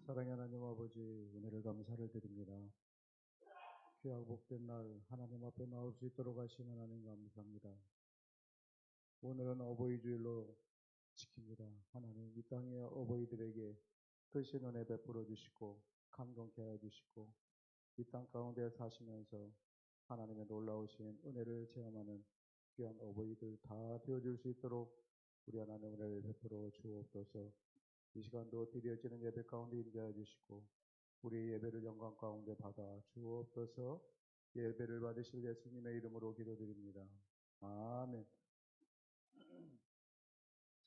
사랑의 하나님 아버지, 은혜를 감사를 드립니다. 귀하고 복된 날 하나님 앞에 나올 수 있도록 하신 하나님 감사합니다. 오늘은 어버이 주일로 지킵니다. 하나님, 이 땅의 어버이들에게 크신 은혜 베풀어 주시고 감동케 하여 주시고 이 땅 가운데 사시면서 하나님의 놀라우신 은혜를 체험하는 귀한 어버이들 다 되어줄 수 있도록 우리 하나님 은혜를 베풀어 주옵소서. 이 시간도 드려지는 예배 가운데 인도하여 주시고 우리의 예배를 영광 가운데 받아 주옵소서. 예배를 받으실 예수님의 이름으로 기도드립니다. 아멘.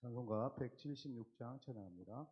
찬송가 176장 찬양합니다.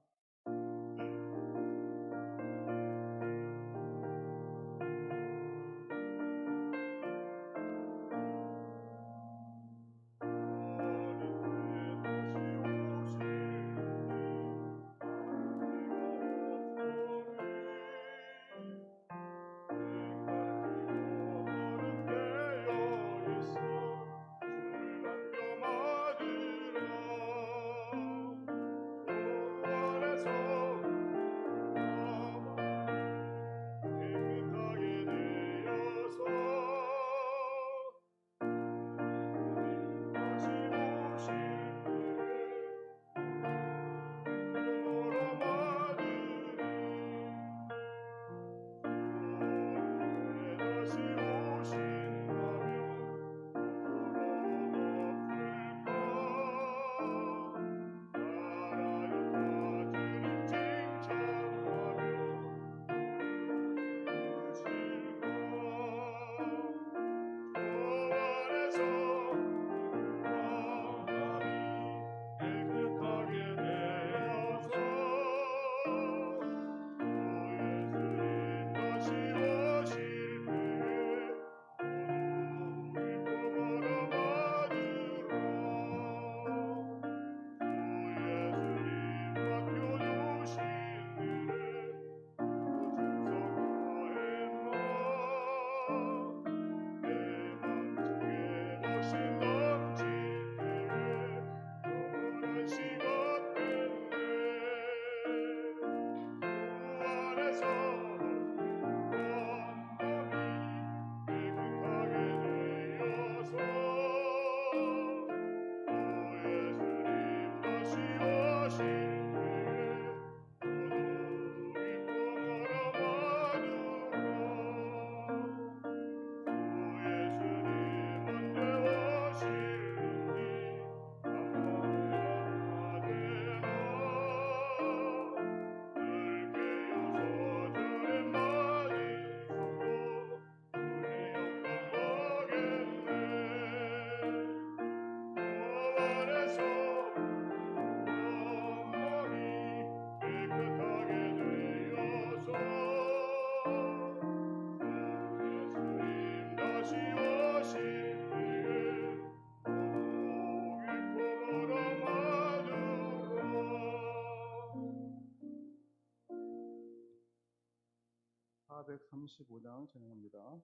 (435장) 진행합니다.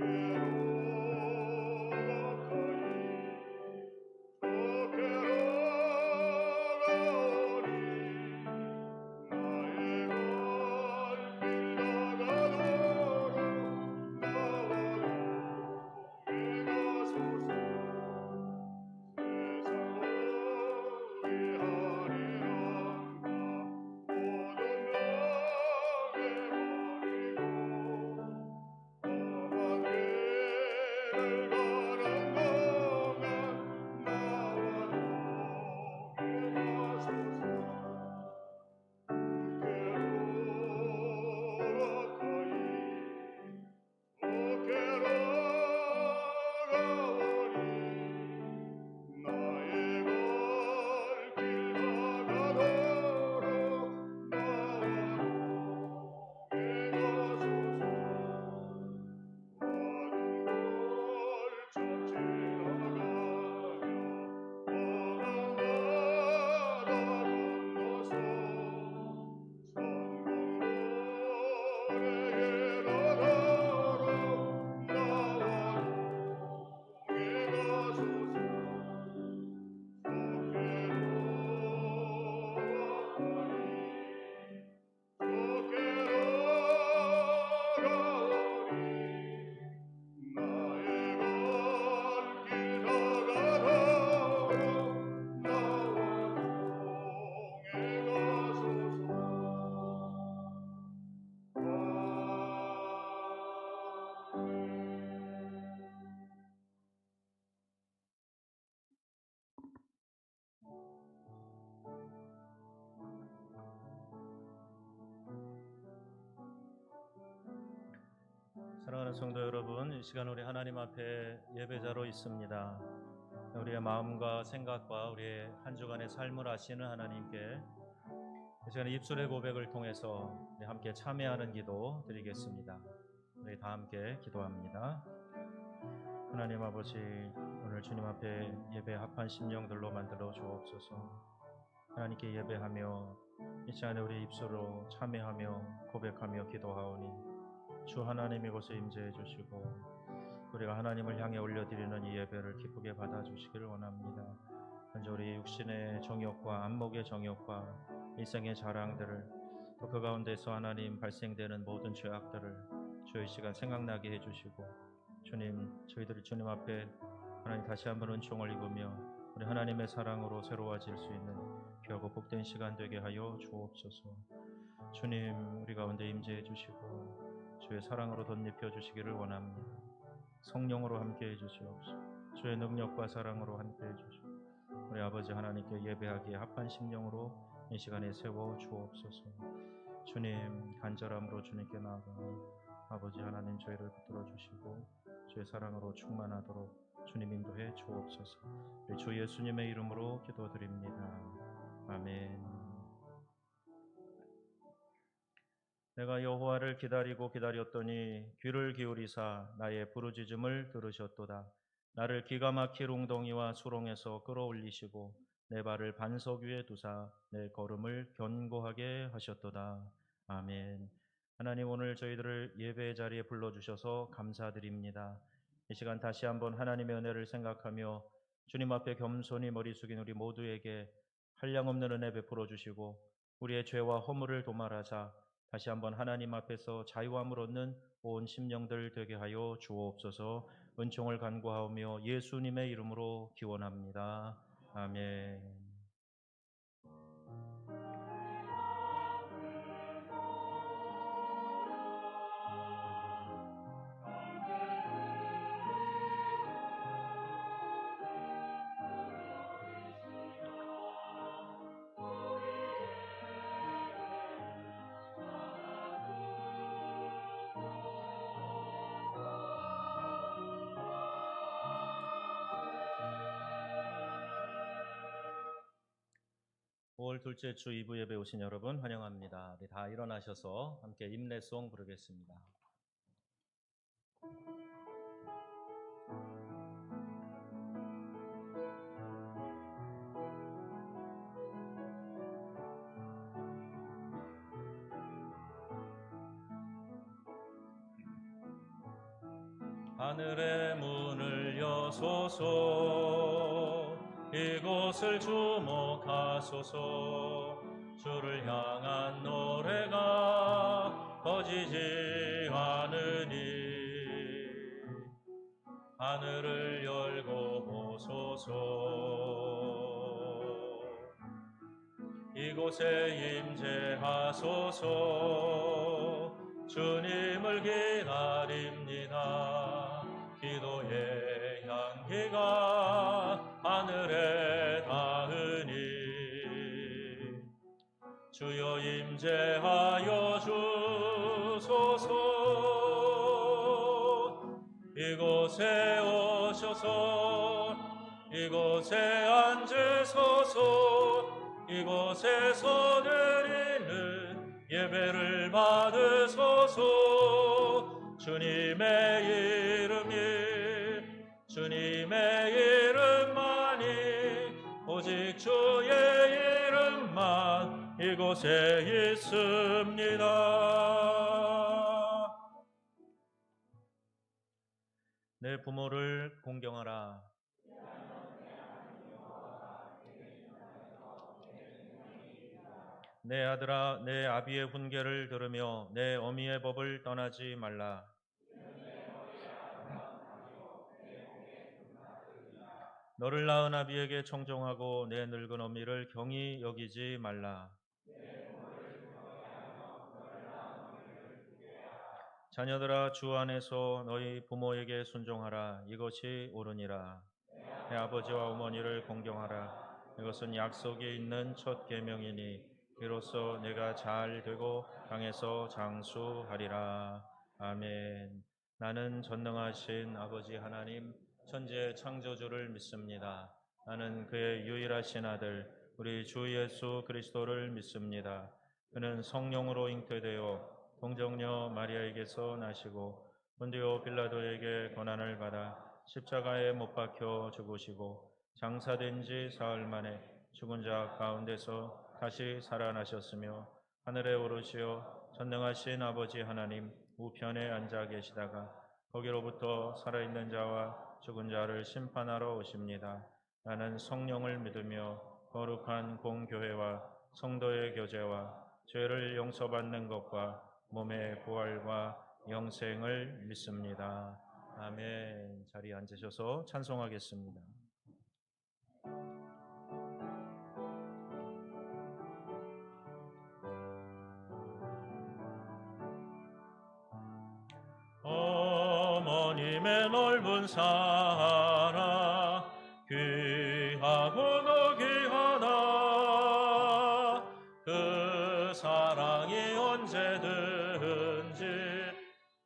주께로 성도 여러분, 이 시간 우리 하나님 앞에 예배자로 있습니다. 우리의 마음과 생각과 우리의 한 주간의 삶을 아시는 하나님께 이 시간에 입술의 고백을 통해서 우리 함께 참여하는 기도 드리겠습니다. 우리 다 함께 기도합니다. 하나님 아버지, 오늘 주님 앞에 예배 합한 심령들로 만들어 주옵소서. 하나님께 예배하며 이 시간에 우리 입술로 참여하며 고백하며 기도하오니 주 하나님 이곳에 임재해 주시고 우리가 하나님을 향해 올려드리는 이 예배를 기쁘게 받아주시기를 원합니다. 먼저 우리 육신의 정욕과 안목의 정욕과 일생의 자랑들을 또 그 가운데서 하나님 발생되는 모든 죄악들을 주의 시간 생각나게 해주시고 주님, 저희들이 주님 앞에 하나님 다시 한번 은총을 입으며 우리 하나님의 사랑으로 새로워질 수 있는 귀하고 복된 시간 되게 하여 주옵소서. 주님, 우리 가운데 임재해 주시고 주의 사랑으로 덧입혀 주시기를 원합니다. 성령으로 함께해 주시옵소서. 주의 능력과 사랑으로 함께해 주시고 우리 아버지 하나님께 예배하기에 합한 심령으로 이 시간에 세워 주옵소서. 주님, 간절함으로 주님께 나아가 아버지 하나님 저희를 붙들어 주시고 주의 사랑으로 충만하도록 주님 인도해 주옵소서. 우리 주 예수님의 이름으로 기도드립니다. 아멘. 내가 여호와를 기다리고 기다렸더니 귀를 기울이사 나의 부르짖음을 들으셨도다. 나를 기가 막힐 웅덩이와 수렁에서 끌어올리시고 내 발을 반석 위에 두사 내 걸음을 견고하게 하셨도다. 아멘. 하나님, 오늘 저희들을 예배의 자리에 불러주셔서 감사드립니다. 이 시간 다시 한번 하나님의 은혜를 생각하며 주님 앞에 겸손히 머리 숙인 우리 모두에게 한량없는 은혜 베풀어 주시고 우리의 죄와 허물을 도말하사 다시 한번 하나님 앞에서 자유함을 얻는 온 심령들 되게 하여 주옵소서. 은총을 간구하오며 예수님의 이름으로 기원합니다. 아멘. 올 둘째 주 2부 예배 오신 여러분 환영합니다. 우리 다 일어나셔서 함께 임내송 부르겠습니다. 하늘의 문을 여소서, 이곳을 주목하소서. 주를 향한 노래가 꺼지지 않으니 하늘을 열고 보소서. 이곳에 임재하소서. 주님을 기다립니다. 기도의 향기가 하늘에 닿으니 주여 임재하여 주소서. 이곳에 오셔서 이곳에 앉으소서. 이곳에서 드리는 예배를 받으소서. 주님의 이름만이 오직 주의 이름만 이곳에 있습니다. 내 부모를 공경하라. 내 아들아, 내 아비의 훈계를 들으며 내 어미의 법을 떠나지 말라. 너를 낳은 아비에게 청종하고 내 늙은 어미를 경히 여기지 말라. 자녀들아, 주 안에서 너희 부모에게 순종하라. 이것이 옳으니라. 내 아버지와 어머니를 공경하라. 이것은 약속이 있는 첫 계명이니 이로써 내가 잘 되고 땅에서 장수하리라. 아멘. 나는 전능하신 아버지 하나님 천지의 창조주를 믿습니다. 나는 그의 유일하신 아들 우리 주 예수 그리스도를 믿습니다. 그는 성령으로 잉태되어 동정녀 마리아에게서 나시고 본디오 빌라도에게 고난을 받아 십자가에 못 박혀 죽으시고 장사된 지 사흘 만에 죽은 자 가운데서 다시 살아나셨으며 하늘에 오르시어 전능하신 아버지 하나님 우편에 앉아 계시다가 거기로부터 살아있는 자와 죽은 자를 심판하러 오십니다. 나는 성령을 믿으며 거룩한 공교회와 성도의 교제와 죄를 용서받는 것과 몸의 부활과 영생을 믿습니다. 아멘. 자리에 앉으셔서 찬송하겠습니다. 어머님의 넓은 사랑 귀하고도 귀하다. 그 사랑이 언제든지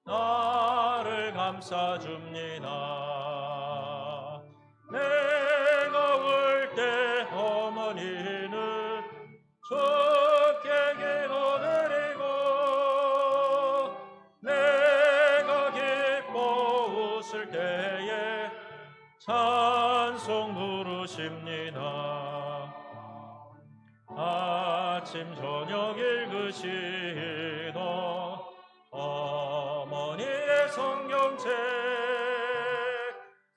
나를 감싸줍니다. 내가 울 때 어머니는 좋게 기도드리고 내가 기뻐 웃을 때에 찬송 부르십니다. 아침 저녁 읽으시던 어머니의 성경책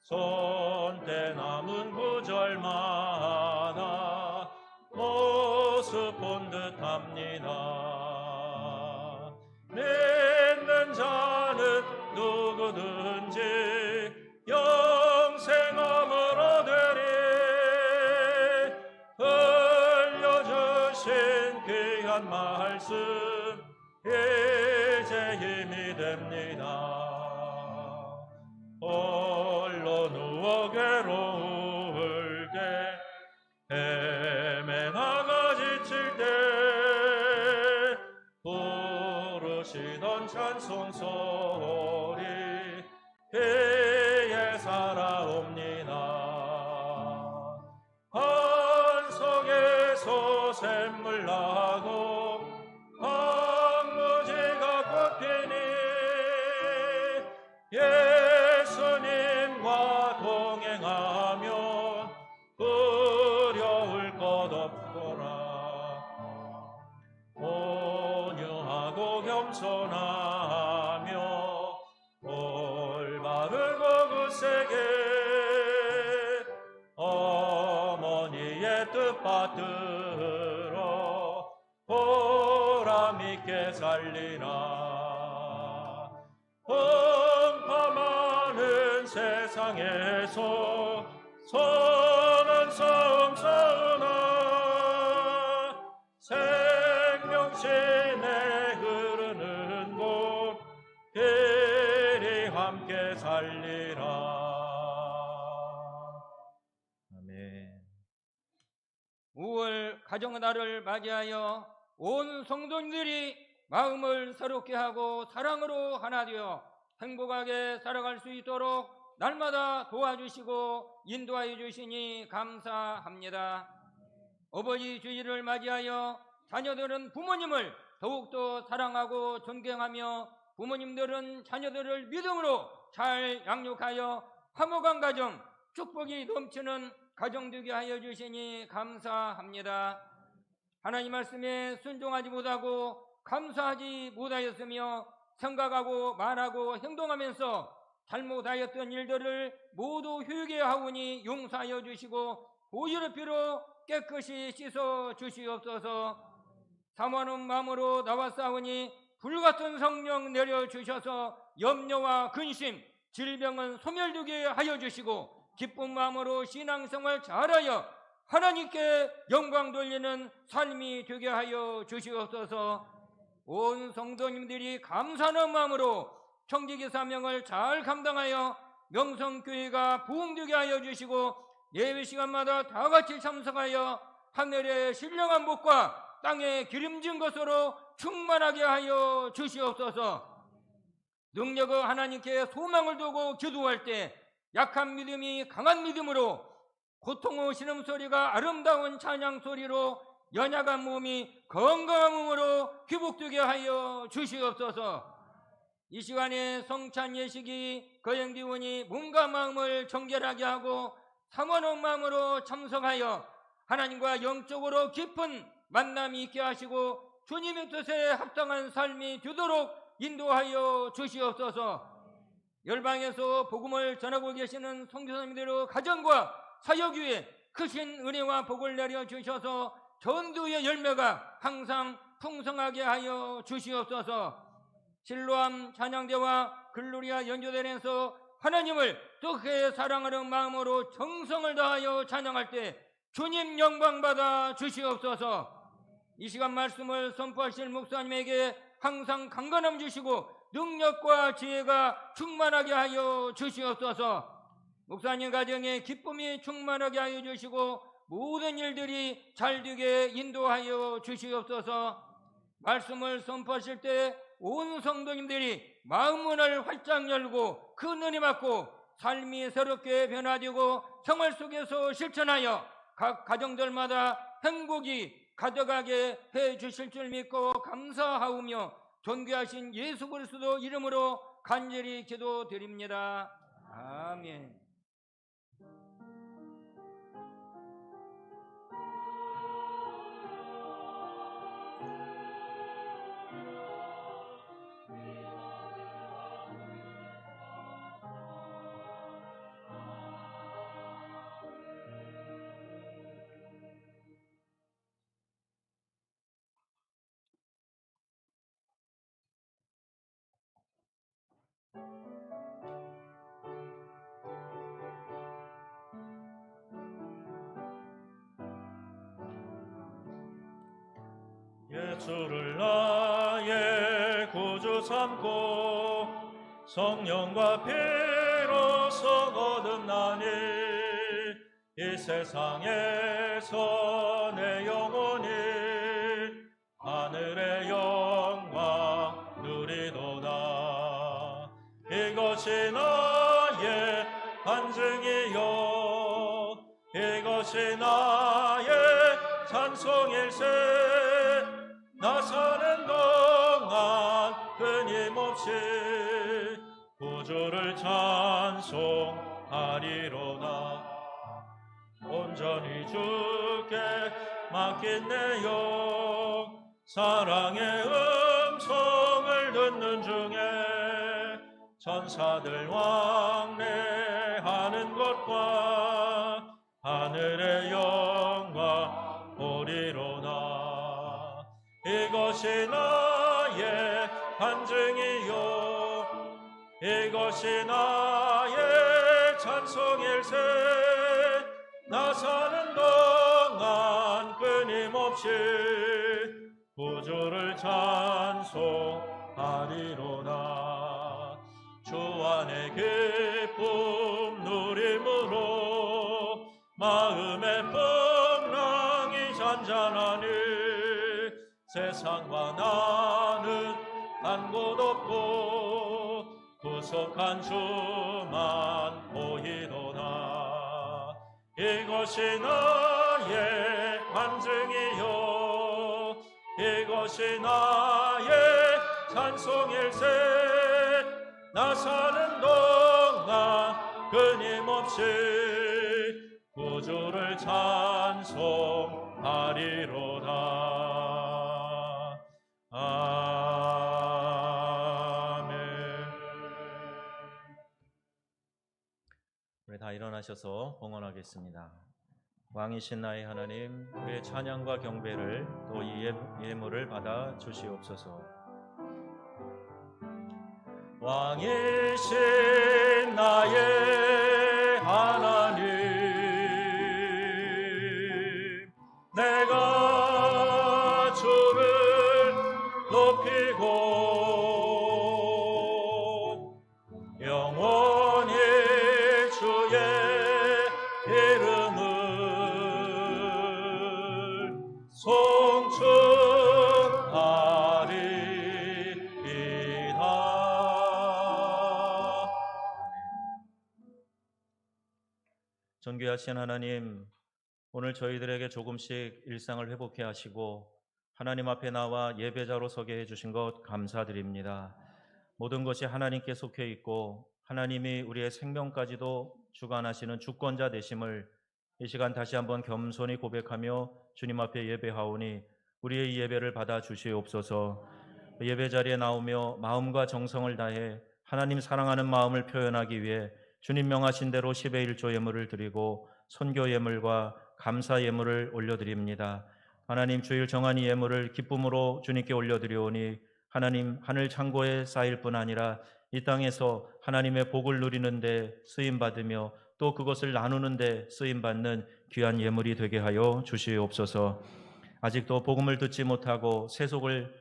손때 남은 구절마다 모습 본 듯합니다. 믿는 자는 누구든지 영생함을 얻으리. 들려주신 귀한 말씀 이제 힘이 됩니다. 홀로 누워 괴로울 때 헤매다가 지칠 때 부르시던 찬송 소리 귀에 살아옵니다. 한 속에서 샘물 나고 황무지가 꽃피니 예수님과 동행하면 두려울 것 없더라. 온유하고 겸손하며 올바르고 굳세게 어머니의 뜻 받들어 보람있게 살리라. 풍파 많은 세상에서 선한 싸움 싸우나 생명신에 흐르는 곳 길이 함께 살리라. 아멘. 5월 가정의 달을 맞이하여 온 성도님들이 마음을 새롭게 하고 사랑으로 하나 되어 행복하게 살아갈 수 있도록 날마다 도와주시고 인도하여 주시니 감사합니다. 어버이 주일을 맞이하여 자녀들은 부모님을 더욱더 사랑하고 존경하며 부모님들은 자녀들을 믿음으로 잘 양육하여 화목한 가정, 축복이 넘치는 가정 되게 하여 주시니 감사합니다. 하나님 말씀에 순종하지 못하고 감사하지 못하였으며 생각하고 말하고 행동하면서 잘못하였던 일들을 모두 회개 하오니 용서하여 주시고 보혈의 피로 깨끗이 씻어 주시옵소서. 사모하는 마음으로 나왔사오니 불같은 성령 내려주셔서 염려와 근심, 질병은 소멸되게 하여 주시고 기쁜 마음으로 신앙생활 잘하여 하나님께 영광 돌리는 삶이 되게 하여 주시옵소서. 온 성도님들이 감사하는 마음으로 청지기 사명을 잘 감당하여 명성교회가 부흥되게 하여 주시고 예배 시간마다 다 같이 참석하여 하늘의 신령한 복과 땅의 기름진 것으로 충만하게 하여 주시옵소서. 능력의 하나님께 소망을 두고 기도할 때 약한 믿음이 강한 믿음으로, 고통의 신음소리가 아름다운 찬양소리로, 연약한 몸이 건강한 몸으로 회복되게 하여 주시옵소서. 이 시간에 성찬 예식이 거행되오니 몸과 마음을 정결하게 하고 사모하는 마음으로 참석하여 하나님과 영적으로 깊은 만남이 있게 하시고 주님의 뜻에 합당한 삶이 되도록 인도하여 주시옵소서. 열방에서 복음을 전하고 계시는 선교사님들의 가정과 사역 위에 크신 은혜와 복을 내려 주셔서 전도의 열매가 항상 풍성하게 하여 주시옵소서. 실로암 찬양대와 글로리아 연주단에서 하나님을 뜨겁게 사랑하는 마음으로 정성을 다하여 찬양할 때 주님 영광 받아 주시옵소서. 이 시간 말씀을 선포하실 목사님에게 항상 강건함 주시고 능력과 지혜가 충만하게 하여 주시옵소서. 목사님 가정에 기쁨이 충만하게 하여 주시고 모든 일들이 잘 되게 인도하여 주시옵소서. 말씀을 선포하실 때 온 성도님들이 마음문을 활짝 열고 그 은혜 받고 삶이 새롭게 변화되고 생활 속에서 실천하여 각 가정들마다 행복이 가득하게 해 주실 줄 믿고 감사하오며 존귀하신 예수 그리스도 이름으로 간절히 기도드립니다. 아멘. 예수를 나의 구주 삼고 성령과 피로써 얻은 나니 이 세상에서 내 영혼이 하늘의 영광 누리도다. 이것이 나의 간증이요 이것이 나의 찬송일세. 나 사는 동안 끊임없이 구주를 찬송하리로다. 온전히 주께 맡긴 내 영 사랑의 음성을 듣는 중에 천사들 왕래하는 것과 하늘의 영광 보리로다. 이것이 나의 간증이요 이것이 나의 찬송일세. 나 사는 동안 끊임없이 구주를 찬송하리로다. 주 안의 기쁨 누림으로 마음의 풍랑이 잔잔하니 세상과 나는 한 곳 없고 구속한 주만 보이도다. 이것이 나의 간증이요 이것이 나의 찬송일세. 나 사는 동안 끊임없이 구주를 찬송하리로다. 아멘. 우리 다 일어나셔서 봉헌하겠습니다. 왕이신 나의 하나님, 우리의 찬양과 경배를 또 이 예물을 받아 주시옵소서. 왕이신 나의 하나님, 내가 주를 높이고 영원히 주의 이름을 송축하리이다. 존귀하신 하나님, 오늘 저희들에게 조금씩 일상을 회복해 하시고 하나님 앞에 나와 예배자로 서게 해주신 것 감사드립니다. 모든 것이 하나님께 속해 있고 하나님이 우리의 생명까지도 주관하시는 주권자 되심을 이 시간 다시 한번 겸손히 고백하며 주님 앞에 예배하오니 우리의 예배를 받아 주시옵소서. 예배 자리에 나오며 마음과 정성을 다해 하나님 사랑하는 마음을 표현하기 위해 주님 명하신 대로 10의 1조 예물을 드리고 선교 예물과 감사 예물을 올려드립니다. 하나님 주일 정한 이 예물을 기쁨으로 주님께 올려드리오니 하나님 하늘 창고에 쌓일 뿐 아니라 이 땅에서 하나님의 복을 누리는데 쓰임받으며 또 그것을 나누는데 쓰임받는 귀한 예물이 되게 하여 주시옵소서. 아직도 복음을 듣지 못하고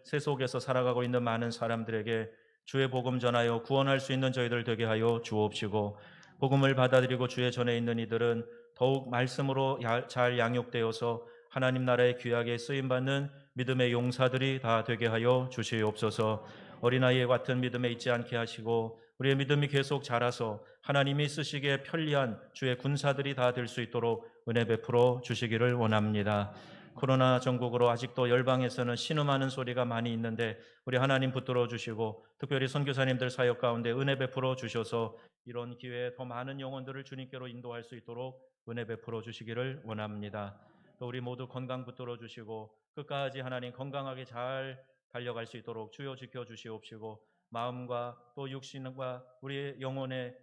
세속에서 살아가고 있는 많은 사람들에게 주의 복음 전하여 구원할 수 있는 저희들 되게 하여 주옵시고, 복음을 받아들이고 주의 전에 있는 이들은 더욱 말씀으로 잘 양육되어서 하나님 나라의 귀하게 쓰임받는 믿음의 용사들이 다 되게 하여 주시옵소서. 어린아이의 같은 믿음에 있지 않게 하시고 우리의 믿음이 계속 자라서 하나님이 쓰시기에 편리한 주의 군사들이 다 될 수 있도록 은혜 베풀어 주시기를 원합니다. 코로나 전국으로 아직도 열방에서는 신음하는 소리가 많이 있는데 우리 하나님 붙들어 주시고 특별히 선교사님들 사역 가운데 은혜 베풀어 주셔서 이런 기회에 더 많은 영혼들을 주님께로 인도할 수 있도록 은혜 베풀어 주시기를 원합니다. 또 우리 모두 건강 붙들어 주시고 끝까지 하나님 건강하게 잘 달려갈 수 있도록 주여 지켜 주시옵시고, 마음과 또 육신과 우리의 영혼의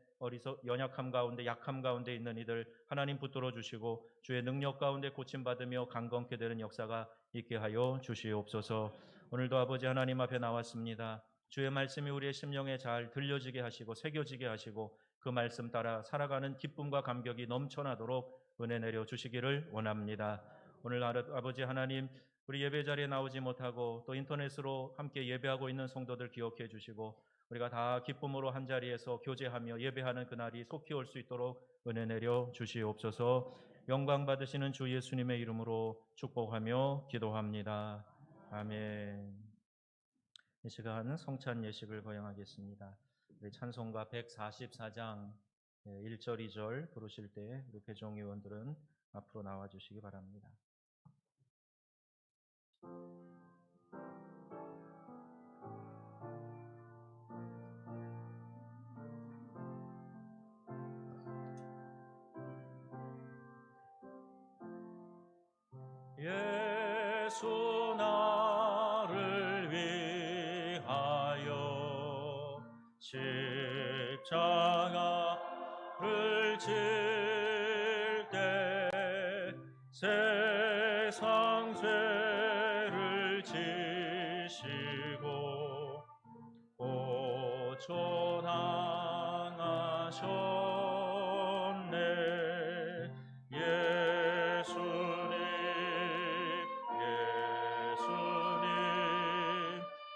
연약함 가운데 약함 가운데 있는 이들 하나님 붙들어 주시고 주의 능력 가운데 고침받으며 강건케 되는 역사가 있게 하여 주시옵소서. 오늘도 아버지 하나님 앞에 나왔습니다. 주의 말씀이 우리의 심령에 잘 들려지게 하시고 새겨지게 하시고 그 말씀 따라 살아가는 기쁨과 감격이 넘쳐나도록 은혜 내려 주시기를 원합니다. 오늘 아버지 하나님, 우리 예배 자리에 나오지 못하고 또 인터넷으로 함께 예배하고 있는 성도들 기억해 주시고 우리가 다 기쁨으로 한자리에서 교제하며 예배하는 그날이 속히 올 수 있도록 은혜 내려 주시옵소서. 영광 받으시는 주 예수님의 이름으로 축복하며 기도합니다. 아멘. 이 시간 성찬 예식을 거행하겠습니다. 우리 찬송가 144장 1절 2절 부르실 때 우리 배종 의원들은 앞으로 나와 주시기 바랍니다. 예수 나를 위하여 십자가를 질 때 세상 죄를 지시고 고초당하셨네.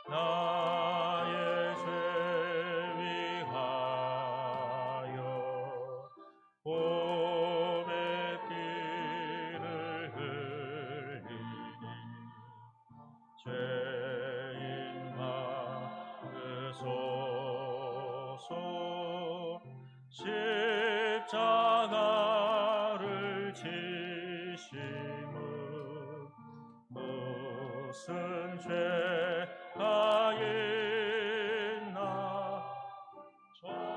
나의 죄 위하여 봄의 피를 흘리니 죄인 막으소서. 십자가를 지심은 무슨 죄가 있나 정죄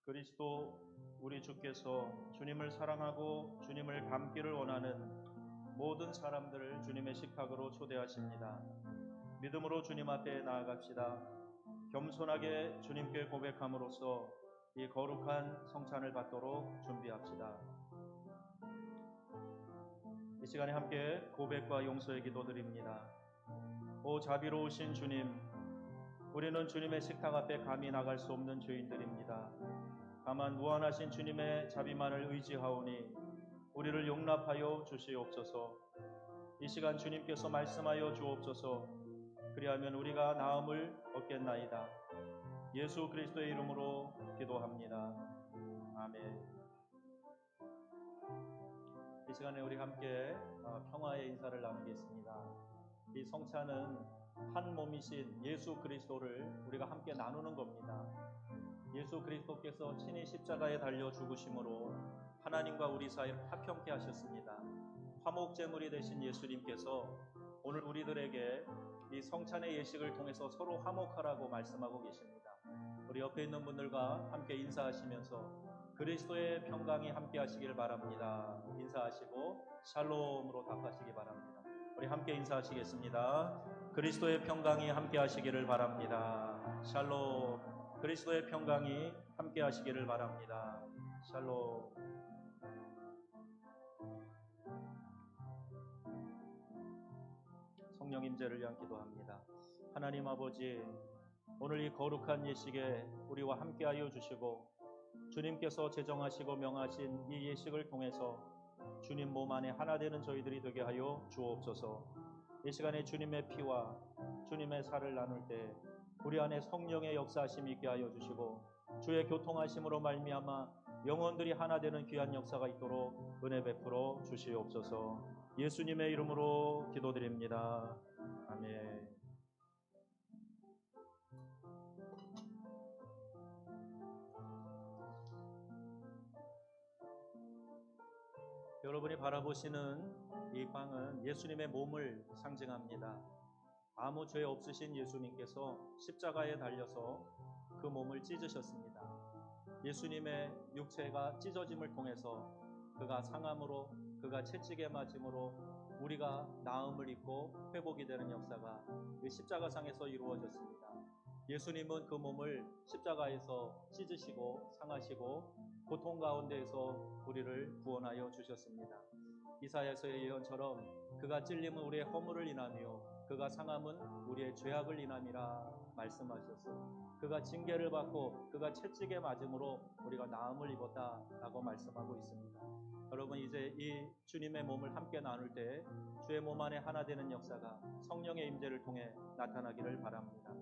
그리스도 우리 주께서 주님을 사랑하고 주님을 닮기를 원하는 모든 사람들을 주님의 식탁으로 초대하십니다. 믿음으로 주님 앞에 나아갑시다. 겸손하게 주님께 고백함으로써 이 거룩한 성찬을 받도록 준비합시다. 이 시간에 함께 고백과 용서의 기도드립니다. 오 자비로우신 주님, 우리는 주님의 식탁 앞에 감히 나갈 수 없는 죄인들입니다. 다만 무한하신 주님의 자비만을 의지하오니 우리를 용납하여 주시옵소서. 이 시간 주님께서 말씀하여 주옵소서. 그리하면 우리가 나음을 얻겠나이다. 예수 그리스도의 이름으로 기도합니다. 아멘. 이 시간에 우리 함께 평화의 인사를 나누겠습니다. 이 성찬은 한 몸이신 예수 그리스도를 우리가 함께 나누는 겁니다. 예수 그리스도께서 친히 십자가에 달려 죽으심으로 하나님과 우리 사이를 화평케 하셨습니다. 화목제물이 되신 예수님께서 오늘 우리들에게 이 성찬의 예식을 통해서 서로 화목하라고 말씀하고 계십니다. 우리 옆에 있는 분들과 함께 인사하시면서 그리스도의 평강이 함께 하시길 바랍니다. 인사하시고 샬롬으로 답하시기 바랍니다. 우리 함께 인사하시겠습니다. 그리스도의 평강이 함께 하시기를 바랍니다. 샬롬. 그리스도의 평강이 함께 하시기를 바랍니다. 샬롬. 성령 임재를 위한 기도합니다. 하나님 아버지, 오늘 이 거룩한 예식에 우리와 함께하여 주시고 주님께서 제정하시고 명하신 이 예식을 통해서 주님 몸 안에 하나 되는 저희들이 되게 하여 주옵소서. 이 시간에 주님의 피와 주님의 살을 나눌 때 우리 안에 성령의 역사하심이 있게 하여 주시고 주의 교통하심으로 말미암아 영혼들이 하나 되는 귀한 역사가 있도록 은혜 베풀어 주시옵소서. 예수님의 이름으로 기도드립니다. 아멘. 여러분이 바라보시는 이 빵은 예수님의 몸을 상징합니다. 아무 죄 없으신 예수님께서 십자가에 달려서 그 몸을 찢으셨습니다. 예수님의 육체가 찢어짐을 통해서 그가 상함으로, 그가 채찍에 맞음으로 우리가 나음을 입고 회복이 되는 역사가 이 십자가상에서 이루어졌습니다. 예수님은 그 몸을 십자가에서 찢으시고 상하시고 고통 가운데에서 우리를 구원하여 주셨습니다. 이사야서의 예언처럼 그가 찔림은 우리의 허물을 인하며 그가 상함은 우리의 죄악을 인함이라 말씀하셨어. 그가 징계를 받고 그가 채찍에 맞음으로 우리가 나음을 입었다라고 말씀하고 있습니다. 여러분, 이제 이 주님의 몸을 함께 나눌 때 주의 몸 안에 하나 되는 역사가 성령의 임재를 통해 나타나기를 바랍니다.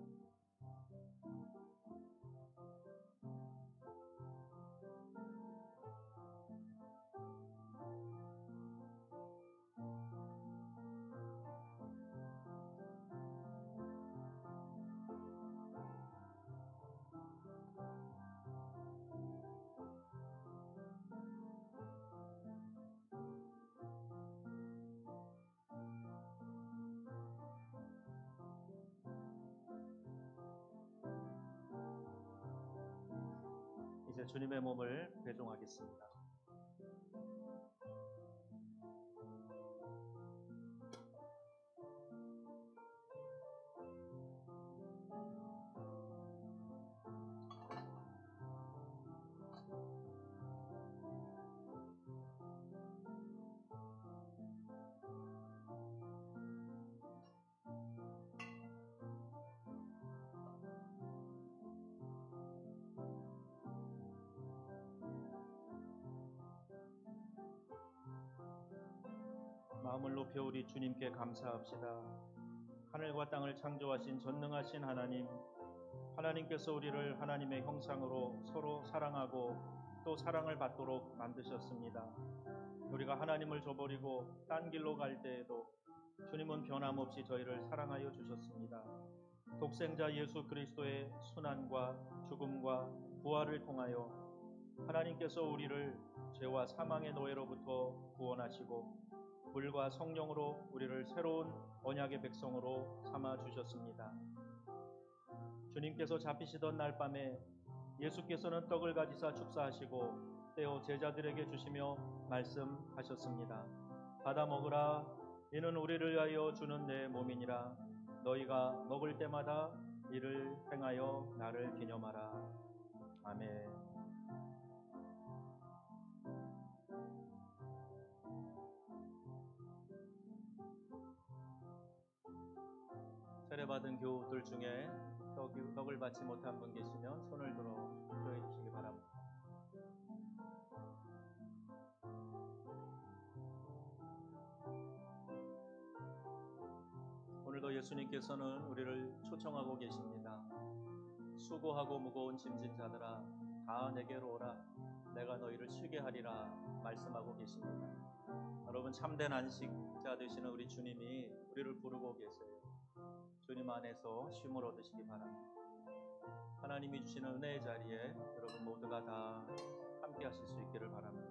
이제 주님의 몸을 배종하겠습니다. 마음을 높여 우리 주님께 감사합시다. 하늘과 땅을 창조하신 전능하신 하나님, 하나님께서 우리를 하나님의 형상으로 서로 사랑하고 또 사랑을 받도록 만드셨습니다. 우리가 하나님을 저버리고 딴 길로 갈 때에도 주님은 변함없이 저희를 사랑하여 주셨습니다. 독생자 예수 그리스도의 순환과 죽음과 부활을 통하여 하나님께서 우리를 죄와 사망의 노예로부터 구원하시고 물과 성령으로 우리를 새로운 언약의 백성으로 삼아 주셨습니다. 주님께서 잡히시던 날 밤에 예수께서는 떡을 가지사 축사하시고 떼어 제자들에게 주시며 말씀하셨습니다. 받아 먹으라. 이는 우리를 위하여 주는 내 몸이니라. 너희가 먹을 때마다 이를 행하여 나를 기념하라. 아멘. 세례받은 교우들 중에 떡을 받지 못한 분 계시면 손을 들어 기도해 주시기 바랍니다. 오늘도 예수님께서는 우리를 초청하고 계십니다. 수고하고 무거운 짐진 자들아 다 내게로 오라, 내가 너희를 쉬게 하리라 말씀하고 계십니다. 여러분, 참된 안식자 되시는 우리 주님이 우리를 부르고 계세요. 주님 안에서 쉼을 얻으시기 바랍니다. 하나님이 주시는 은혜의 자리에 여러분 모두가 다 함께 하실 수 있기를 바랍니다.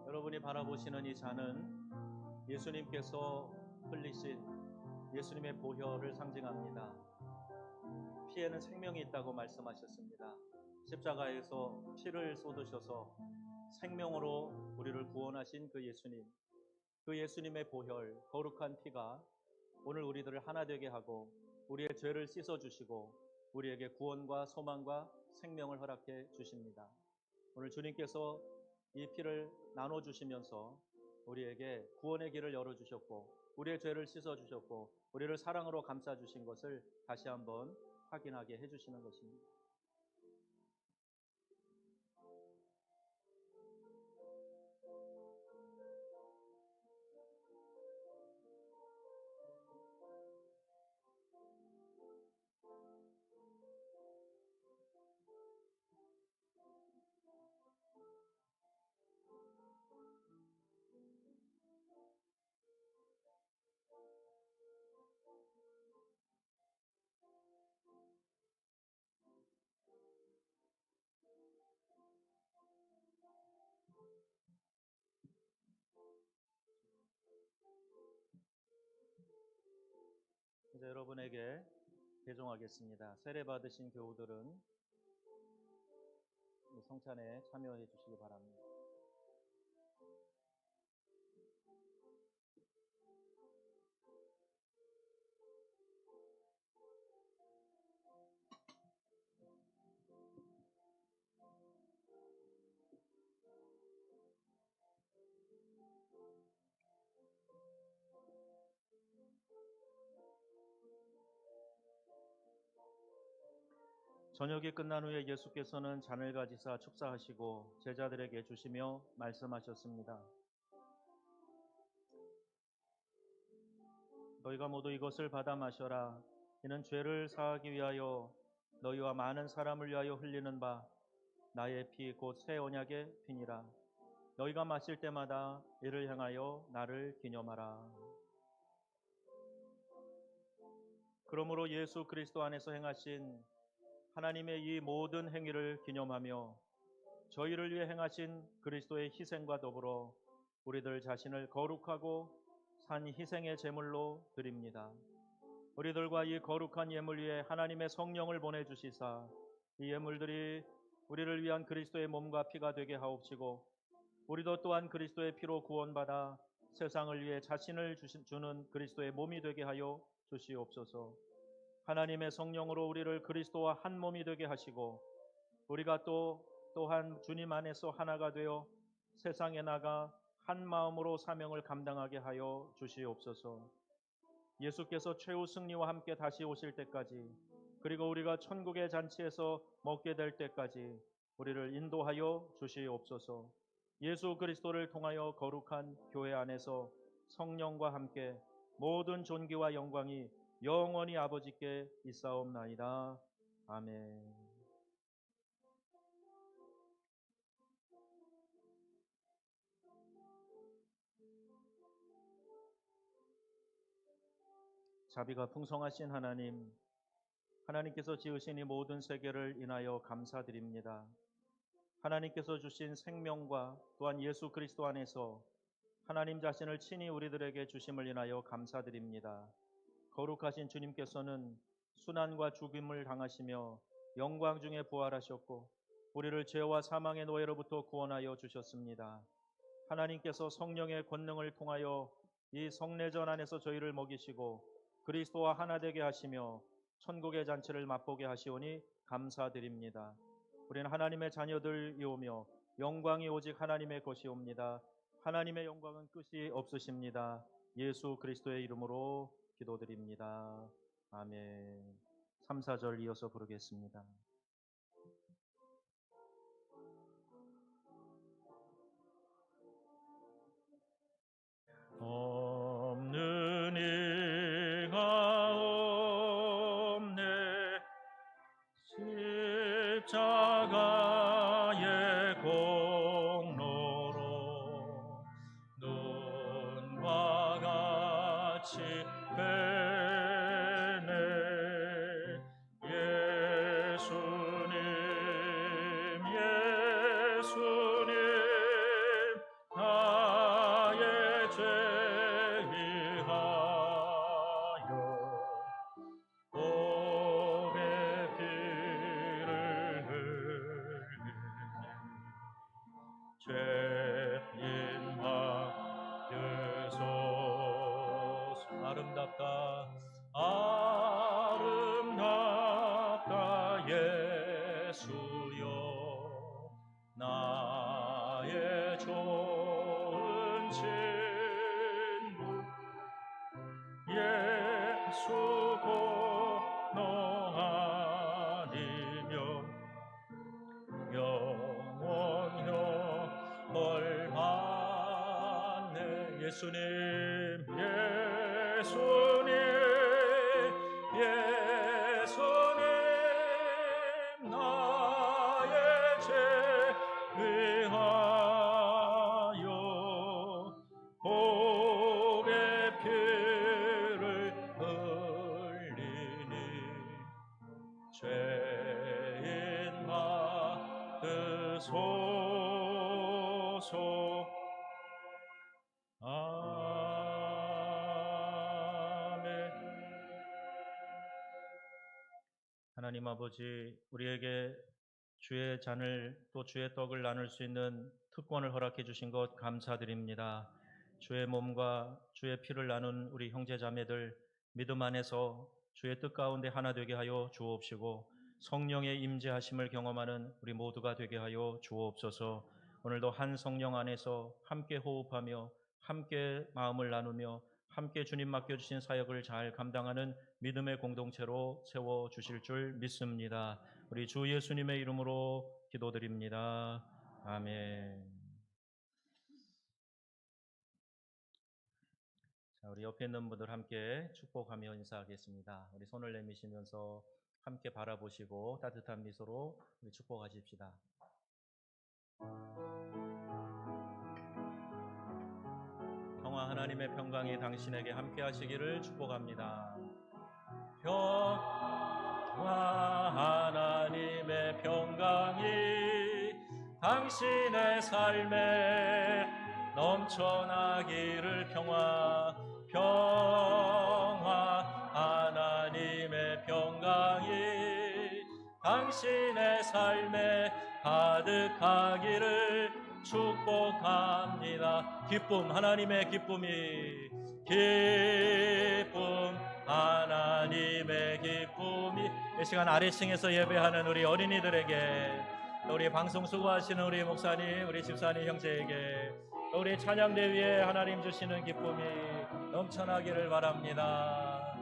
여러분이 바라보시는 이 잔은 예수님께서 흘리신 예수님의 보혈을 상징합니다. 피에는 생명이 있다고 말씀하셨습니다. 십자가에서 피를 쏟으셔서 생명으로 우리를 구원하신 그 예수님, 그 예수님의 보혈, 거룩한 피가 오늘 우리들을 하나 되게 하고 우리의 죄를 씻어주시고 우리에게 구원과 소망과 생명을 허락해 주십니다. 오늘 주님께서 이 피를 나눠주시면서 우리에게 구원의 길을 열어주셨고 우리의 죄를 씻어주셨고 우리를 사랑으로 감싸주신 것을 다시 한번 확인하게 해주시는 것입니다. 이제 여러분에게 배종하겠습니다. 세례 받으신 교우들은 성찬에 참여해 주시기 바랍니다. 저녁이 끝난 후에 예수께서는 잔을 가지사 축사하시고 제자들에게 주시며 말씀하셨습니다. 너희가 모두 이것을 받아 마셔라. 이는 죄를 사하기 위하여 너희와 많은 사람을 위하여 흘리는 바 나의 피 곧 새 언약의 피니라. 너희가 마실 때마다 이를 행하여 나를 기념하라. 그러므로 예수 그리스도 안에서 행하신 하나님의 이 모든 행위를 기념하며 저희를 위해 행하신 그리스도의 희생과 더불어 우리들 자신을 거룩하고 산 희생의 제물로 드립니다. 우리들과 이 거룩한 예물 위에 하나님의 성령을 보내주시사 이 예물들이 우리를 위한 그리스도의 몸과 피가 되게 하옵시고 우리도 또한 그리스도의 피로 구원받아 세상을 위해 자신을 주는 그리스도의 몸이 되게 하여 주시옵소서. 하나님의 성령으로 우리를 그리스도와 한 몸이 되게 하시고 우리가 또한 주님 안에서 하나가 되어 세상에 나가 한 마음으로 사명을 감당하게 하여 주시옵소서. 예수께서 최후 승리와 함께 다시 오실 때까지 그리고 우리가 천국의 잔치에서 먹게 될 때까지 우리를 인도하여 주시옵소서. 예수 그리스도를 통하여 거룩한 교회 안에서 성령과 함께 모든 존귀와 영광이 영원히 아버지께 있사옵나이다. 아멘. 자비가 풍성하신 하나님, 하나님께서 지으신 이 모든 세계를 인하여 감사드립니다. 하나님께서 주신 생명과 또한 예수 그리스도 안에서 하나님 자신을 친히 우리들에게 주심을 인하여 감사드립니다. 거룩하신 주님께서는 순환과 죽임을 당하시며 영광 중에 부활하셨고 우리를 죄와 사망의 노예로부터 구원하여 주셨습니다. 하나님께서 성령의 권능을 통하여 이 성례전 안에서 저희를 먹이시고 그리스도와 하나 되게 하시며 천국의 잔치를 맛보게 하시오니 감사드립니다. 우리는 하나님의 자녀들이오며 영광이 오직 하나님의 것이옵니다. 하나님의 영광은 끝이 없으십니다. 예수 그리스도의 이름으로 기도드립니다. 아멘. 3, 4절 이어서 부르겠습니다. 없는 이가 없네 십자가의 공로로 눈과 같이 빼네 예수님 예수님 나의 죄 위하여 복의 피를 흘리니 죄인 받으소서. 아름답다 아름답다 예수여 나의 좋은 친구 예수 너 아니면 영원히 벌받네 예수님 예수님 예수님 나의 죄 위하여 복의 피를 흘리니 죄인 받으소서. 아멘. 하나님 아버지, 우리에게 주의 잔을 또 주의 떡을 나눌 수 있는 특권을 허락해 주신 것 감사드립니다. 주의 몸과 주의 피를 나눈 우리 형제 자매들 믿음 안에서 주의 뜻 가운데 하나 되게 하여 주옵시고 성령의 임재하심을 경험하는 우리 모두가 되게 하여 주옵소서. 오늘도 한 성령 안에서 함께 호흡하며 함께 마음을 나누며 함께 주님 맡겨주신 사역을 잘 감당하는 믿음의 공동체로 세워주실 줄 믿습니다. 우리 주 예수님의 이름으로 기도드립니다. 아멘. 자, 우리 옆에 있는 분들 함께 축복하며 인사하겠습니다. 우리 손을 내미시면서 함께 바라보시고 따뜻한 미소로 우리 축복하십시다. 평화 하나님의 평강이 당신에게 함께 하시기를 축복합니다. 평화 하나님의 평강이 당신의 삶에 넘쳐나기를 평화 하나님의 평강이 당신의 삶에 가득하기를 축복합니다. 기쁨 하나님의 기쁨이 하나님의 기쁨이 이 시간 아래층에서 예배하는 우리 어린이들에게 또 우리 방송 수고하시는 우리 목사님 우리 집사님 형제에게 또 우리 찬양대 위에 하나님 주시는 기쁨이 넘쳐나기를 바랍니다.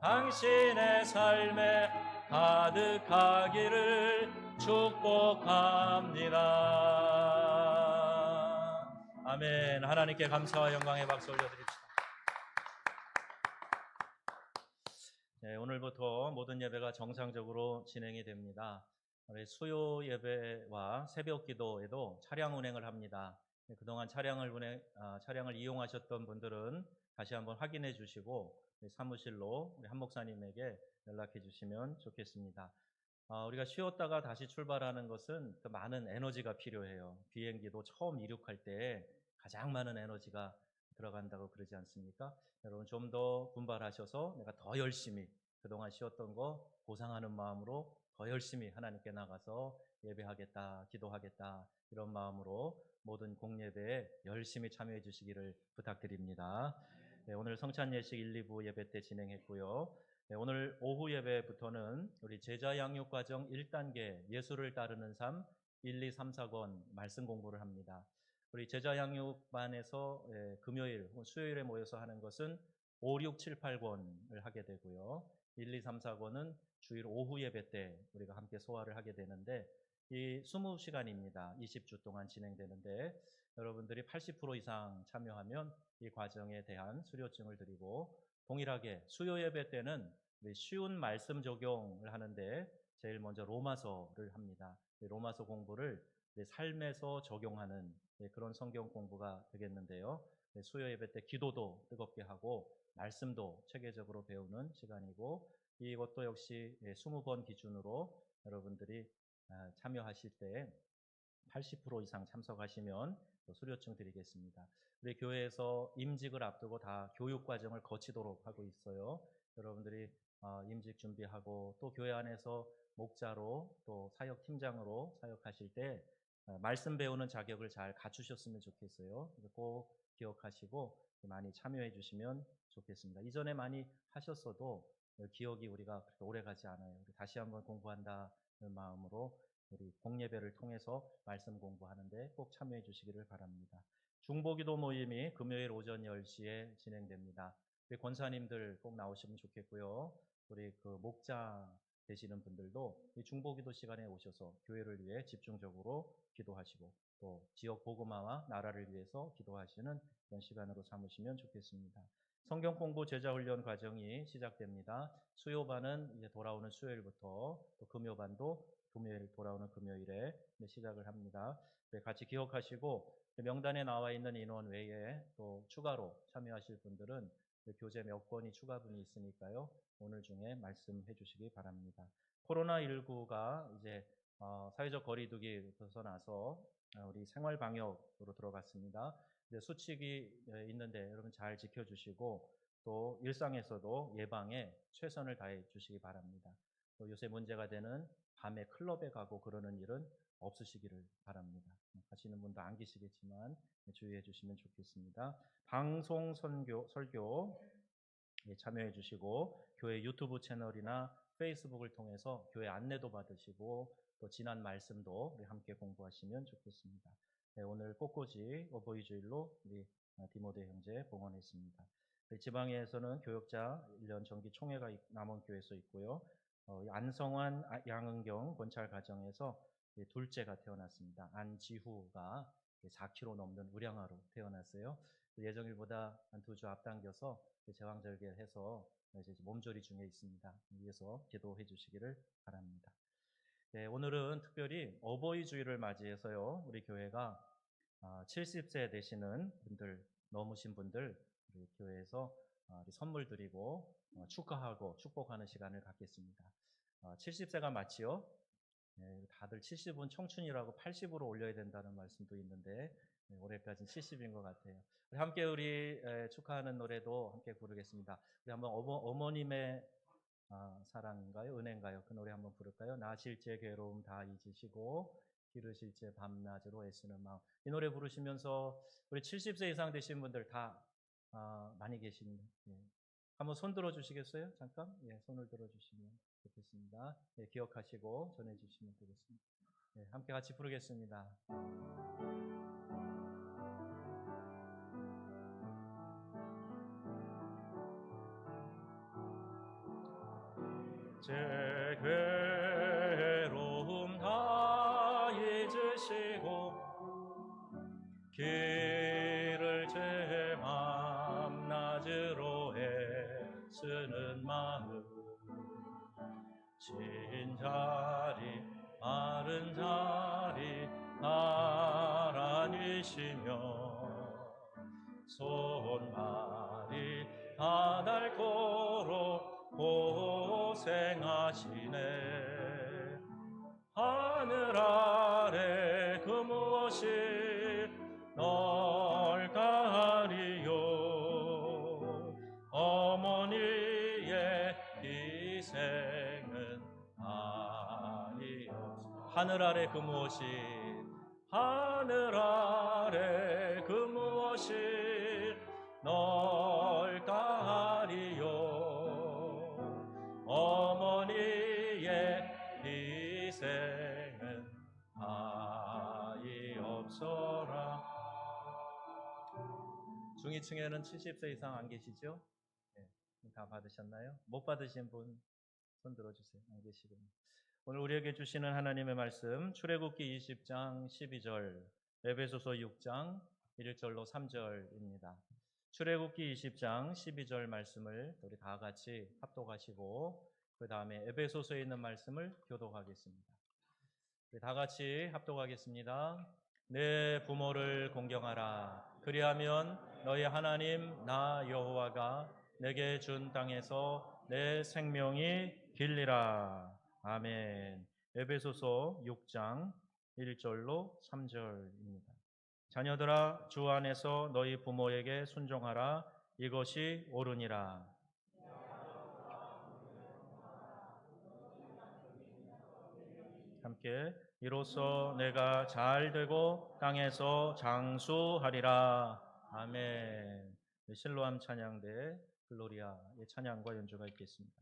당신의 삶에 가득하기를 축복합니다. 아멘. 하나님께 감사와 영광의 박수 올려드립시다. 네, 오늘부터 모든 예배가 정상적으로 진행이 됩니다. 우리 수요 예배와 새벽 기도에도 차량 운행을 합니다. 그동안 차량을 이용하셨던 분들은 다시 한번 확인해 주시고 사무실로 우리 한 목사님에게 연락해 주시면 좋겠습니다. 우리가 쉬었다가 다시 출발하는 것은 또 많은 에너지가 필요해요. 비행기도 처음 이륙할 때 가장 많은 에너지가 들어간다고 그러지 않습니까? 여러분 좀 더 분발하셔서 내가 더 열심히 그동안 쉬었던 거 보상하는 마음으로 더 열심히 하나님께 나가서 예배하겠다, 기도하겠다 이런 마음으로 모든 공예배에 열심히 참여해 주시기를 부탁드립니다. 네, 오늘 성찬 예식 1, 2부 예배 때 진행했고요. 네, 오늘 오후 예배부터는 우리 제자 양육 과정 1단계 예수를 따르는 삶 1, 2, 3, 4권 말씀 공부를 합니다. 우리 제자 양육반에서 금요일, 수요일에 모여서 하는 것은 5, 6, 7, 8권을 하게 되고요. 1, 2, 3, 4권은 주일 오후 예배 때 우리가 함께 소화를 하게 되는데 이 20시간입니다. 20주 동안 진행되는데 여러분들이 80% 이상 참여하면 이 과정에 대한 수료증을 드리고 동일하게 수요 예배 때는 우리 쉬운 말씀 적용을 하는데 제일 먼저 로마서를 합니다. 로마서 공부를 삶에서 적용하는 그런 성경 공부가 되겠는데요. 수요 예배 때 기도도 뜨겁게 하고 말씀도 체계적으로 배우는 시간이고 이것도 역시 20번 기준으로 여러분들이 참여하실 때 80% 이상 참석하시면 수료증 드리겠습니다. 우리 교회에서 임직을 앞두고 다 교육 과정을 거치도록 하고 있어요. 여러분들이 임직 준비하고 또 교회 안에서 목자로 또 사역 팀장으로 사역하실 때 말씀 배우는 자격을 잘 갖추셨으면 좋겠어요. 꼭 기억하시고 많이 참여해 주시면 좋겠습니다. 이전에 많이 하셨어도 기억이 우리가 그렇게 오래 가지 않아요. 다시 한번 공부한다는 마음으로 우리 공예배를 통해서 말씀 공부하는데 꼭 참여해 주시기를 바랍니다. 중보기도 모임이 금요일 오전 10시에 진행됩니다. 우리 권사님들 꼭 나오시면 좋겠고요. 우리 목자 되시는 분들도 이 중보기도 시간에 오셔서 교회를 위해 집중적으로 기도하시고 또 지역 복음화와 나라를 위해서 기도하시는 그런 시간으로 삼으시면 좋겠습니다. 성경 공부 제자훈련 과정이 시작됩니다. 수요반은 이제 돌아오는 수요일부터 또 금요반도 금요일 돌아오는 금요일에 시작을 합니다. 같이 기억하시고 명단에 나와 있는 인원 외에 또 추가로 참여하실 분들은 교재 몇 권이 추가분이 있으니까요. 오늘 중에 말씀해 주시기 바랍니다. 코로나19가 이제 사회적 거리두기 벗어나서 우리 생활 방역으로 들어갔습니다. 수칙이 있는데 여러분 잘 지켜주시고 또 일상에서도 예방에 최선을 다해 주시기 바랍니다. 또 요새 문제가 되는 밤에 클럽에 가고 그러는 일은 없으시기를 바랍니다. 가시는 분도 안 계시겠지만 주의해 주시면 좋겠습니다. 방송 설교 참여해 주시고 교회 유튜브 채널이나 페이스북을 통해서 교회 안내도 받으시고 또 지난 말씀도 우리 함께 공부하시면 좋겠습니다. 오늘 꽃꽂이 어버이주일로 우리 디모데 형제 봉헌했습니다. 지방에서는 교역자 1년 정기 총회가 남원교회에서 있고요. 안성환 양은경 권찰 가정에서 둘째가 태어났습니다. 안지후가 4kg 넘는 우량아로 태어났어요. 예정일보다 한 2주 앞당겨서 제왕절개해서 이제 몸조리 중에 있습니다. 위해서 기도해 주시기를 바랍니다. 네, 오늘은 특별히 어버이주일을 맞이해서요. 우리 교회가 70세 되시는 분들, 넘으신 분들 우리 교회에서 선물 드리고 축하하고 축복하는 시간을 갖겠습니다. 70세가 맞지요? 네, 다들 70은 청춘이라고 80으로 올려야 된다는 말씀도 있는데 올해까지는 70인 것 같아요. 함께 우리 축하하는 노래도 함께 부르겠습니다. 우리 한번 어머님의 사랑인가요? 은혜인가요? 그 노래 한번 부를까요? 나실 제 괴로움 다 잊으시고 기르실 제 밤낮으로 애쓰는 마음. 이 노래 부르시면서 우리 70세 이상 되신 분들 다 많이 계십니다. 예. 한번 손 들어 주시겠어요? 잠깐. 예, 손을 들어 주시면 좋겠습니다. 예, 기억하시고 전해 주시면 되겠습니다. 예, 함께 같이 부르겠습니다. 제 괴로움 다 잊으시고 길을 제 밤낮으로 애쓰는 마음 진 자리 마른 자리 나란히시며 손발이 다 닳도록 고생하시네. 하늘 아래 그 무엇이 넓까 하리요. 어머니의 희생은 아니옵소서. 하늘 아래 그 무엇이 하늘 아래 그 무엇이 넓까 하리요. 중위층에는 70세 이상 안 계시죠? 네, 다 받으셨나요? 못 받으신 분 손 들어주세요. 안 계시군요. 오늘 우리에게 주시는 하나님의 말씀 출애굽기 20장 12절, 에베소서 6장 1절로 3절입니다. 출애굽기 20장 12절 말씀을 우리 다 같이 합독하시고 그 다음에 에베소서에 있는 말씀을 교독하겠습니다. 우리 다 같이 합독하겠습니다. 내 부모를 공경하라. 그리하면 너희 하나님 나 여호와가 내게 준 땅에서 내 생명이 길리라. 아멘. 에베소서 6장 1절로 3절입니다. 자녀들아 주 안에서 너희 부모에게 순종하라. 이것이 옳으니라. 함께 이로써 내가 잘 되고 땅에서 장수하리라. 아멘. 실로암 찬양대 글로리아의 찬양과 연주가 있겠습니다.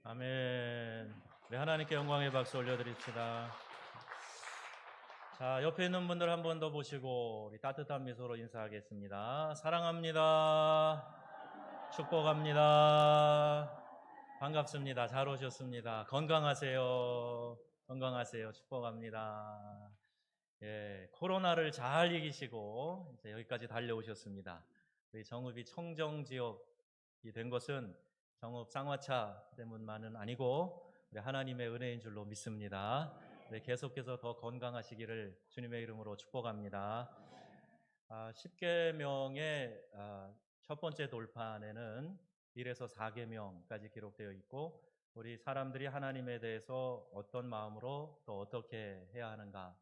아멘. 우리 하나님께 영광의 박수 올려드립시다. 자, 옆에 있는 분들 한 번 더 보시고 우리 따뜻한 미소로 인사하겠습니다. 사랑합니다. 축복합니다. 반갑습니다. 잘 오셨습니다. 건강하세요. 건강하세요. 축복합니다. 예, 코로나를 잘 이기시고 이제 여기까지 달려오셨습니다. 우리 정읍이 청정 지역이 된 것은 정읍 쌍화차 때문만은 아니고 우리 하나님의 은혜인 줄로 믿습니다. 네, 계속해서 더 건강하시기를 주님의 이름으로 축복합니다. 10계명의 첫 번째 돌판에는 1에서 4계명까지 기록되어 있고 우리 사람들이 하나님에 대해서 어떤 마음으로 또 어떻게 해야 하는가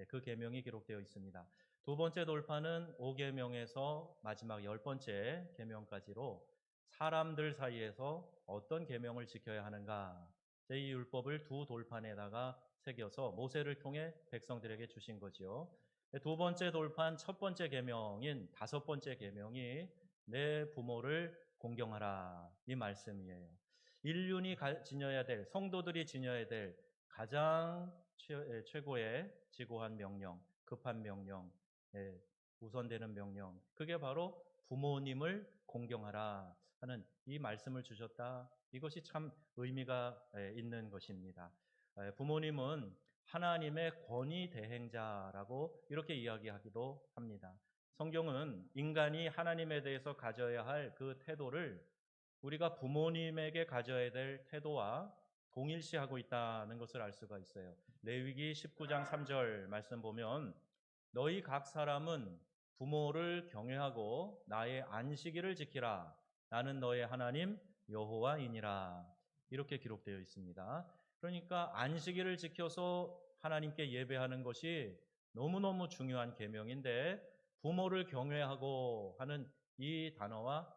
그 계명이 기록되어 있습니다. 두 번째 돌파는 5계명에서 마지막 10번째 계명까지로 사람들 사이에서 어떤 계명을 지켜야 하는가, 이 율법을 두 돌판에다가 새겨서 모세를 통해 백성들에게 주신 거지요. 두 번째 돌판 첫 번째 계명인 다섯 번째 계명이 내 부모를 공경하라, 이 말씀이에요. 인륜이 지녀야 될, 성도들이 지녀야 될 가장 최고의 지고한 명령, 급한 명령, 우선되는 명령, 그게 바로 부모님을 공경하라 하는 이 말씀을 주셨다. 이것이 참 의미가 있는 것입니다. 부모님은 하나님의 권위 대행자라고 이렇게 이야기하기도 합니다. 성경은 인간이 하나님에 대해서 가져야 할 그 태도를 우리가 부모님에게 가져야 될 태도와 동일시하고 있다는 것을 알 수가 있어요. 레위기 19장 3절 말씀 보면 너희 각 사람은 부모를 경외하고 나의 안식일을 지키라. 나는 너의 하나님 여호와이니라. 이렇게 기록되어 있습니다. 그러니까 안식일을 지켜서 하나님께 예배하는 것이 너무너무 중요한 계명인데 부모를 경외하고 하는 이 단어와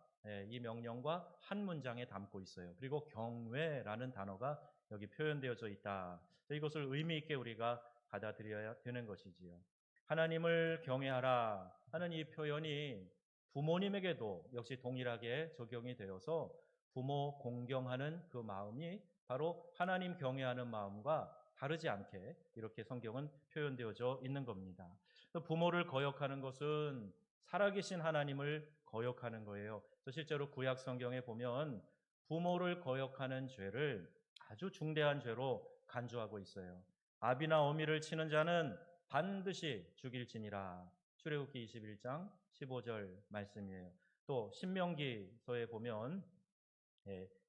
이 명령과 한 문장에 담고 있어요. 그리고 경외라는 단어가 여기 표현되어져 있다. 이것을 의미 있게 우리가 받아들여야 되는 것이지요. 하나님을 경외하라 하는 이 표현이 부모님에게도 역시 동일하게 적용이 되어서 부모 공경하는 그 마음이 바로 하나님 경외하는 마음과 다르지 않게 이렇게 성경은 표현되어져 있는 겁니다. 부모를 거역하는 것은 살아계신 하나님을 거역하는 거예요. 실제로 구약 성경에 보면 부모를 거역하는 죄를 아주 중대한 죄로 간주하고 있어요. 아비나 어미를 치는 자는 반드시 죽일지니라. 출애굽기 21장 15절 말씀이에요. 또 신명기서에 보면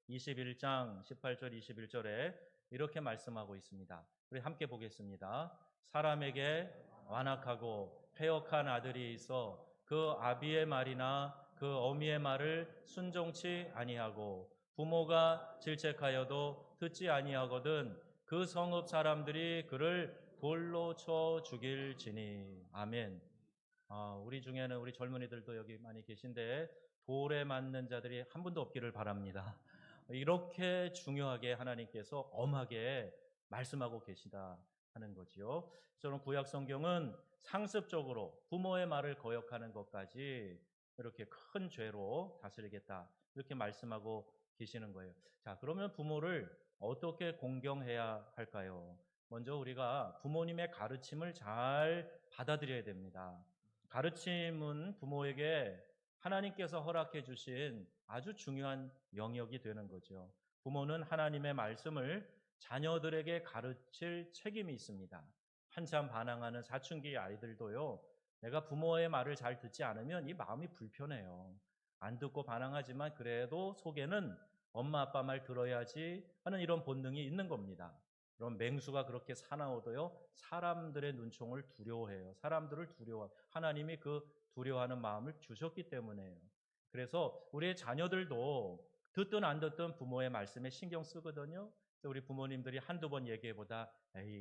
21장 18절 21절에 이렇게 말씀하고 있습니다. 우리 함께 보겠습니다. 사람에게 완악하고 패역한 아들이 있어 그 아비의 말이나 그 어미의 말을 순종치 아니하고 부모가 질책하여도 듣지 아니하거든 그 성읍 사람들이 그를 돌로 쳐 죽일지니. 아멘. 우리 중에는 우리 젊은이들도 여기 많이 계신데 돌에 맞는 자들이 한 분도 없기를 바랍니다. 이렇게 중요하게 하나님께서 엄하게 말씀하고 계시다 하는 거지요. 저는 구약 성경은 상습적으로 부모의 말을 거역하는 것까지 이렇게 큰 죄로 다스리겠다 이렇게 말씀하고 계시는 거예요. 자, 그러면 부모를 어떻게 공경해야 할까요? 먼저 우리가 부모님의 가르침을 잘 받아들여야 됩니다. 가르침은 부모에게 하나님께서 허락해 주신 아주 중요한 영역이 되는 거죠. 부모는 하나님의 말씀을 자녀들에게 가르칠 책임이 있습니다. 한참 반항하는 사춘기 아이들도요, 내가 부모의 말을 잘 듣지 않으면 이 마음이 불편해요. 안 듣고 반항하지만 그래도 속에는 엄마 아빠 말 들어야지 하는 이런 본능이 있는 겁니다. 그럼 맹수가 그렇게 사나워도요, 사람들의 눈총을 두려워해요. 사람들을 두려워. 하나님이 그 두려워하는 마음을 주셨기 때문에요. 그래서 우리의 자녀들도 듣든 안 듣든 부모의 말씀에 신경 쓰거든요. 그래서 우리 부모님들이 한두 번 얘기해보다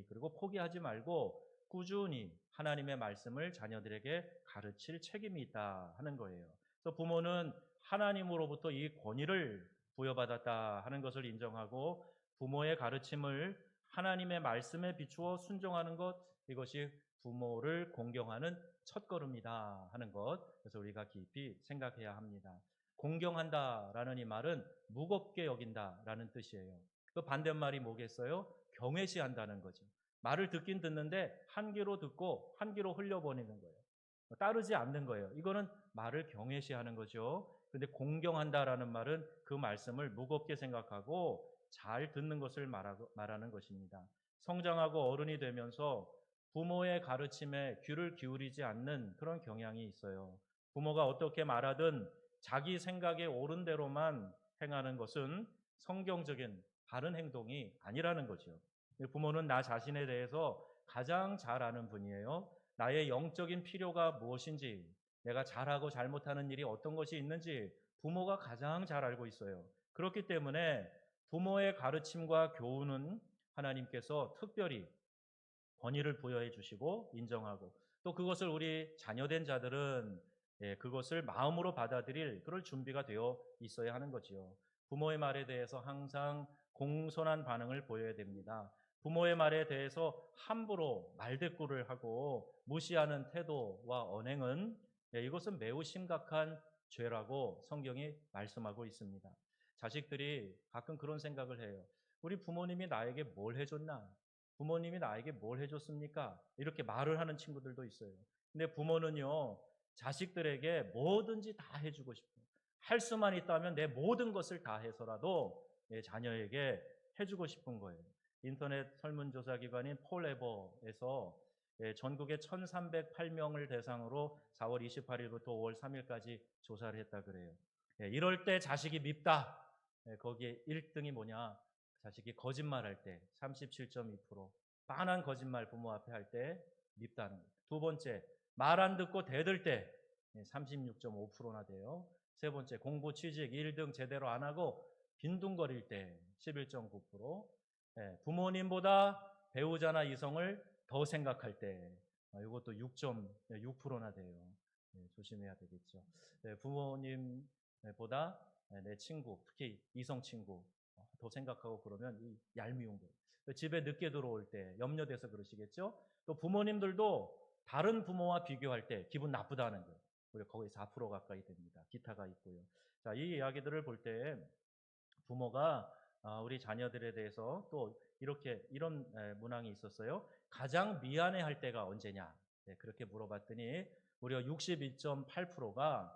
그리고 포기하지 말고 꾸준히 하나님의 말씀을 자녀들에게 가르칠 책임이 있다 하는 거예요. 그래서 부모는 하나님으로부터 이 권위를 부여받았다 하는 것을 인정하고 부모의 가르침을 하나님의 말씀에 비추어 순종하는 것, 이것이 부모를 공경하는 첫걸음이다 하는 것. 그래서 우리가 깊이 생각해야 합니다. 공경한다라는 이 말은 무겁게 여긴다라는 뜻이에요. 그 반대말이 뭐겠어요? 경외시한다는 거죠. 말을 듣긴 듣는데 한 귀로 듣고 한 귀로 흘려보내는 거예요. 따르지 않는 거예요. 이거는 말을 경외시하는 거죠. 그런데 공경한다라는 말은 그 말씀을 무겁게 생각하고 잘 듣는 것을 말하는 것입니다. 성장하고 어른이 되면서 부모의 가르침에 귀를 기울이지 않는 그런 경향이 있어요. 부모가 어떻게 말하든 자기 생각에 옳은 대로만 행하는 것은 성경적인 바른 행동이 아니라는 거죠. 부모는 나 자신에 대해서 가장 잘 아는 분이에요. 나의 영적인 필요가 무엇인지, 내가 잘하고 잘못하는 일이 어떤 것이 있는지 부모가 가장 잘 알고 있어요. 그렇기 때문에 부모의 가르침과 교훈은 하나님께서 특별히 권위를 부여해 주시고 인정하고, 또 그것을 우리 자녀된 자들은 그것을 마음으로 받아들일 그럴 준비가 되어 있어야 하는 거지요. 부모의 말에 대해서 항상 공손한 반응을 보여야 됩니다. 부모의 말에 대해서 함부로 말대꾸를 하고 무시하는 태도와 언행은 이것은 매우 심각한 죄라고 성경이 말씀하고 있습니다. 자식들이 가끔 그런 생각을 해요. 우리 부모님이 나에게 뭘 해줬나? 부모님이 나에게 뭘 해줬습니까? 이렇게 말을 하는 친구들도 있어요. 근데 부모는요, 자식들에게 뭐든지 다 해주고 싶어요. 할 수만 있다면 내 모든 것을 다 해서라도 자녀에게 해주고 싶은 거예요. 인터넷 설문조사 기관인 폴에버에서 전국의 1,308명을 대상으로 4월 28일부터 5월 3일까지 조사를 했다 그래요. 이럴 때 자식이 밉다. 거기에 1등이 뭐냐? 자식이 거짓말할 때 37.2%, 빤한 거짓말 부모 앞에 할 때 밉다는 거예요. 두 번째, 말 안 듣고 대들 때 36.5%나 돼요. 세 번째, 공부, 취직, 일 등 제대로 안 하고 빈둥거릴 때 11.9%, 부모님보다 배우자나 이성을 더 생각할 때 이것도 6.6%나 돼요. 조심해야 되겠죠. 부모님보다 내 친구, 특히 이성 친구 더 생각하고 그러면 이 얄미운 거예요. 집에 늦게 들어올 때 염려돼서 그러시겠죠. 또 부모님들도 다른 부모와 비교할 때 기분 나쁘다는 거예요. 우리 거의 4% 가까이 됩니다. 기타가 있고요. 자, 이 이야기들을 볼 때 부모가 우리 자녀들에 대해서 또 이런 문항이 있었어요. 가장 미안해할 때가 언제냐? 그렇게 물어봤더니 무려 62.8%가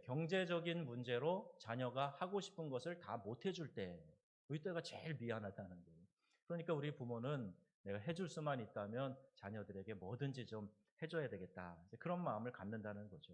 경제적인 문제로 자녀가 하고 싶은 것을 다 못 해줄 때, 이때가 제일 미안하다는 거예요. 그러니까 우리 부모는 내가 해줄 수만 있다면 자녀들에게 뭐든지 좀 해줘야 되겠다. 그런 마음을 갖는다는 거죠.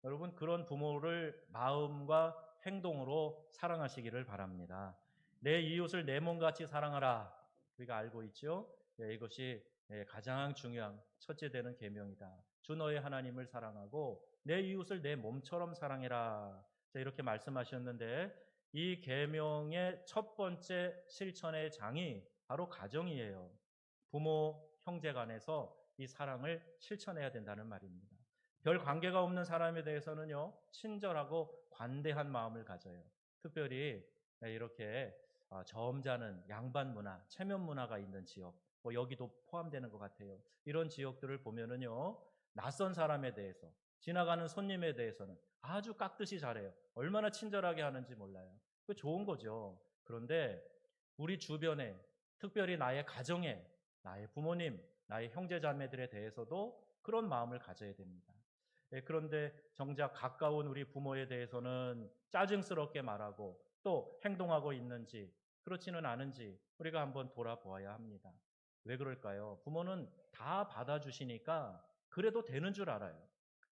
여러분, 그런 부모를 마음과 행동으로 사랑하시기를 바랍니다. 내 이웃을 내 몸같이 사랑하라. 우리가 알고 있죠? 이것이 가장 중요한 첫째 되는 계명이다. 주 너의 하나님을 사랑하고 내 이웃을 내 몸처럼 사랑해라. 이렇게 말씀하셨는데 이 계명의 첫 번째 실천의 장이 바로 가정이에요. 부모, 형제 간에서 이 사랑을 실천해야 된다는 말입니다. 별 관계가 없는 사람에 대해서는요, 친절하고 관대한 마음을 가져요. 특별히 이렇게 점잖은 양반 문화, 체면 문화가 있는 지역, 뭐 여기도 포함되는 것 같아요. 이런 지역들을 보면은요, 낯선 사람에 대해서, 지나가는 손님에 대해서는 아주 깍듯이 잘해요. 얼마나 친절하게 하는지 몰라요. 그 좋은 거죠. 그런데 우리 주변에, 특별히 나의 가정에, 나의 부모님, 나의 형제 자매들에 대해서도 그런 마음을 가져야 됩니다. 그런데 정작 가까운 우리 부모에 대해서는 짜증스럽게 말하고 또 행동하고 있는지 그렇지는 않은지 우리가 한번 돌아보아야 합니다. 왜 그럴까요? 부모는 다 받아주시니까 그래도 되는 줄 알아요.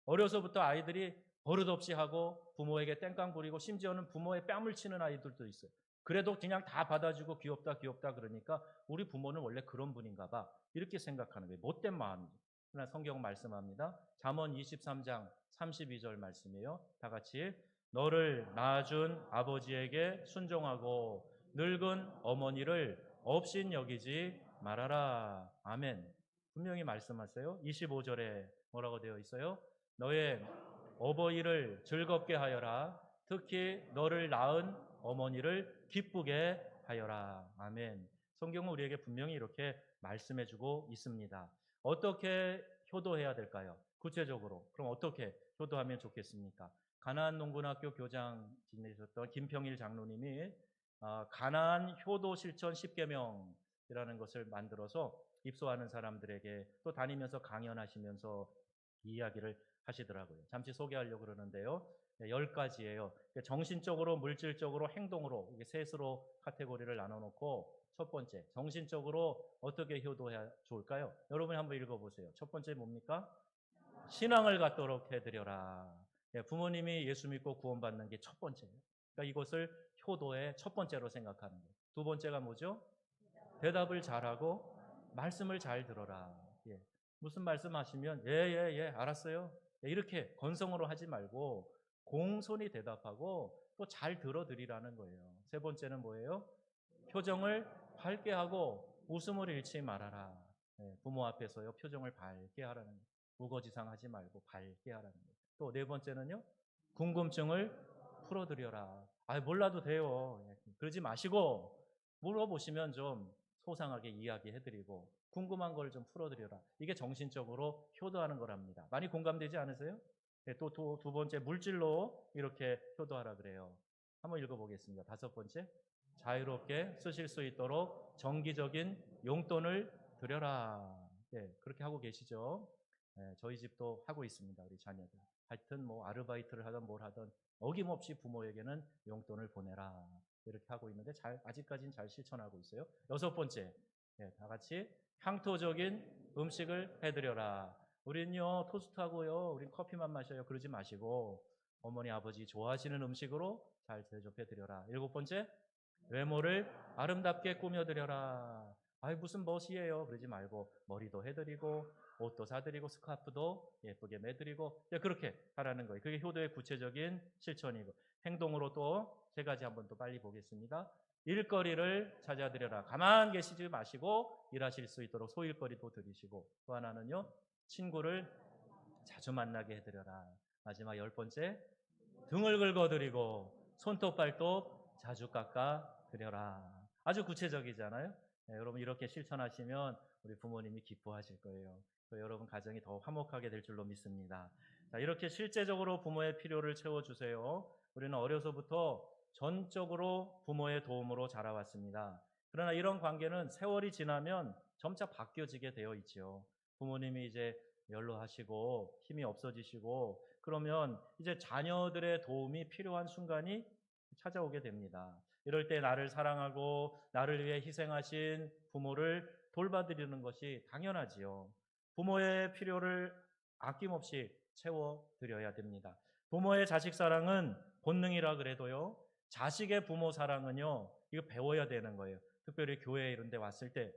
어려서부터 아이들이 버릇없이 하고 부모에게 땡깡 부리고 심지어는 부모의 뺨을 치는 아이들도 있어요. 그래도 그냥 다 받아주고 귀엽다 귀엽다 그러니까 우리 부모는 원래 그런 분인가 봐. 이렇게 생각하는 거예요. 못된 마음이죠. 그러나 성경 말씀합니다. 잠언 23장 32절 말씀이에요. 다 같이 너를 낳아준 아버지에게 순종하고 늙은 어머니를 업신 여기지 말아라. 아멘. 분명히 말씀하세요. 25절에 뭐라고 되어 있어요? 너의 어버이를 즐겁게 하여라. 특히 너를 낳은 어머니를 기쁘게 하여라. 아멘. 성경은 우리에게 분명히 이렇게 말씀해주고 있습니다. 어떻게 효도해야 될까요? 구체적으로. 그럼 어떻게 효도하면 좋겠습니까? 가나안 농군학교 교장 지내셨던 김평일 장로님이 가나안 효도 실천 10계명이라는 것을 만들어서 입소하는 사람들에게 또 다니면서 강연하시면서 이야기를 하시더라고요. 잠시 소개하려고 그러는데요. 10가지예요. 정신적으로, 물질적으로, 행동으로 이게 셋으로 카테고리를 나눠놓고 첫 번째, 정신적으로 어떻게 효도해야 좋을까요? 여러분이 한번 읽어보세요. 첫 번째 뭡니까? 신앙을 갖도록 해드려라. 부모님이 예수 믿고 구원받는 게 첫 번째예요. 그러니까 이것을 효도의 첫 번째로 생각하는 거예요. 두 번째가 뭐죠? 대답을 잘하고 말씀을 잘 들어라. 무슨 말씀하시면 예, 알았어요. 이렇게 건성으로 하지 말고 공손히 대답하고 또 잘 들어드리라는 거예요. 세 번째는 뭐예요? 표정을 밝게 하고 웃음을 잃지 말아라. 부모 앞에서요, 표정을 밝게 하라는 거예요. 우거지상하지 말고 밝게 하라는 거예요. 또 네 번째는요. 궁금증을 풀어드려라. 몰라도 돼요. 그러지 마시고 물어보시면 좀 소상하게 이야기해드리고 궁금한 걸 좀 풀어드려라. 이게 정신적으로 효도하는 거랍니다. 많이 공감되지 않으세요? 네, 또 두 번째 물질로 이렇게 효도하라 그래요. 한번 읽어보겠습니다. 다섯 번째, 자유롭게 쓰실 수 있도록 정기적인 용돈을 드려라. 네, 그렇게 하고 계시죠? 네, 저희 집도 하고 있습니다. 우리 자녀들. 하여튼 뭐 아르바이트를 하든 뭘 하든 어김없이 부모에게는 용돈을 보내라. 이렇게 하고 있는데 아직까지는 잘 실천하고 있어요. 여섯 번째, 네, 다 같이 향토적인 음식을 해드려라. 우린요 토스트하고요, 우린 커피만 마셔요. 그러지 마시고 어머니 아버지 좋아하시는 음식으로 잘 대접해 드려라. 일곱 번째, 외모를 아름답게 꾸며드려라. 무슨 멋이에요. 그러지 말고 머리도 해드리고 옷도 사드리고 스카프도 예쁘게 매드리고 그렇게 하라는 거예요. 그게 효도의 구체적인 실천이고, 행동으로 또 세 가지 한번 또 빨리 보겠습니다. 일거리를 찾아드려라. 가만 계시지 마시고 일하실 수 있도록 소일거리도 드리시고, 또 하나는요, 친구를 자주 만나게 해드려라. 마지막 열 번째, 등을 긁어드리고 손톱 발톱 자주 깎아드려라. 아주 구체적이잖아요. 네, 여러분 이렇게 실천하시면 우리 부모님이 기뻐하실 거예요. 또 여러분 가정이 더 화목하게 될 줄로 믿습니다. 자, 이렇게 실제적으로 부모의 필요를 채워주세요. 우리는 어려서부터 전적으로 부모의 도움으로 자라왔습니다. 그러나 이런 관계는 세월이 지나면 점차 바뀌어지게 되어 있죠. 부모님이 이제 연로하시고 힘이 없어지시고 그러면 이제 자녀들의 도움이 필요한 순간이 찾아오게 됩니다. 이럴 때 나를 사랑하고 나를 위해 희생하신 부모를 돌봐드리는 것이 당연하지요. 부모의 필요를 아낌없이 채워드려야 됩니다. 부모의 자식 사랑은 본능이라 그래도요, 자식의 부모 사랑은요, 이거 배워야 되는 거예요. 특별히 교회 이런 데 왔을 때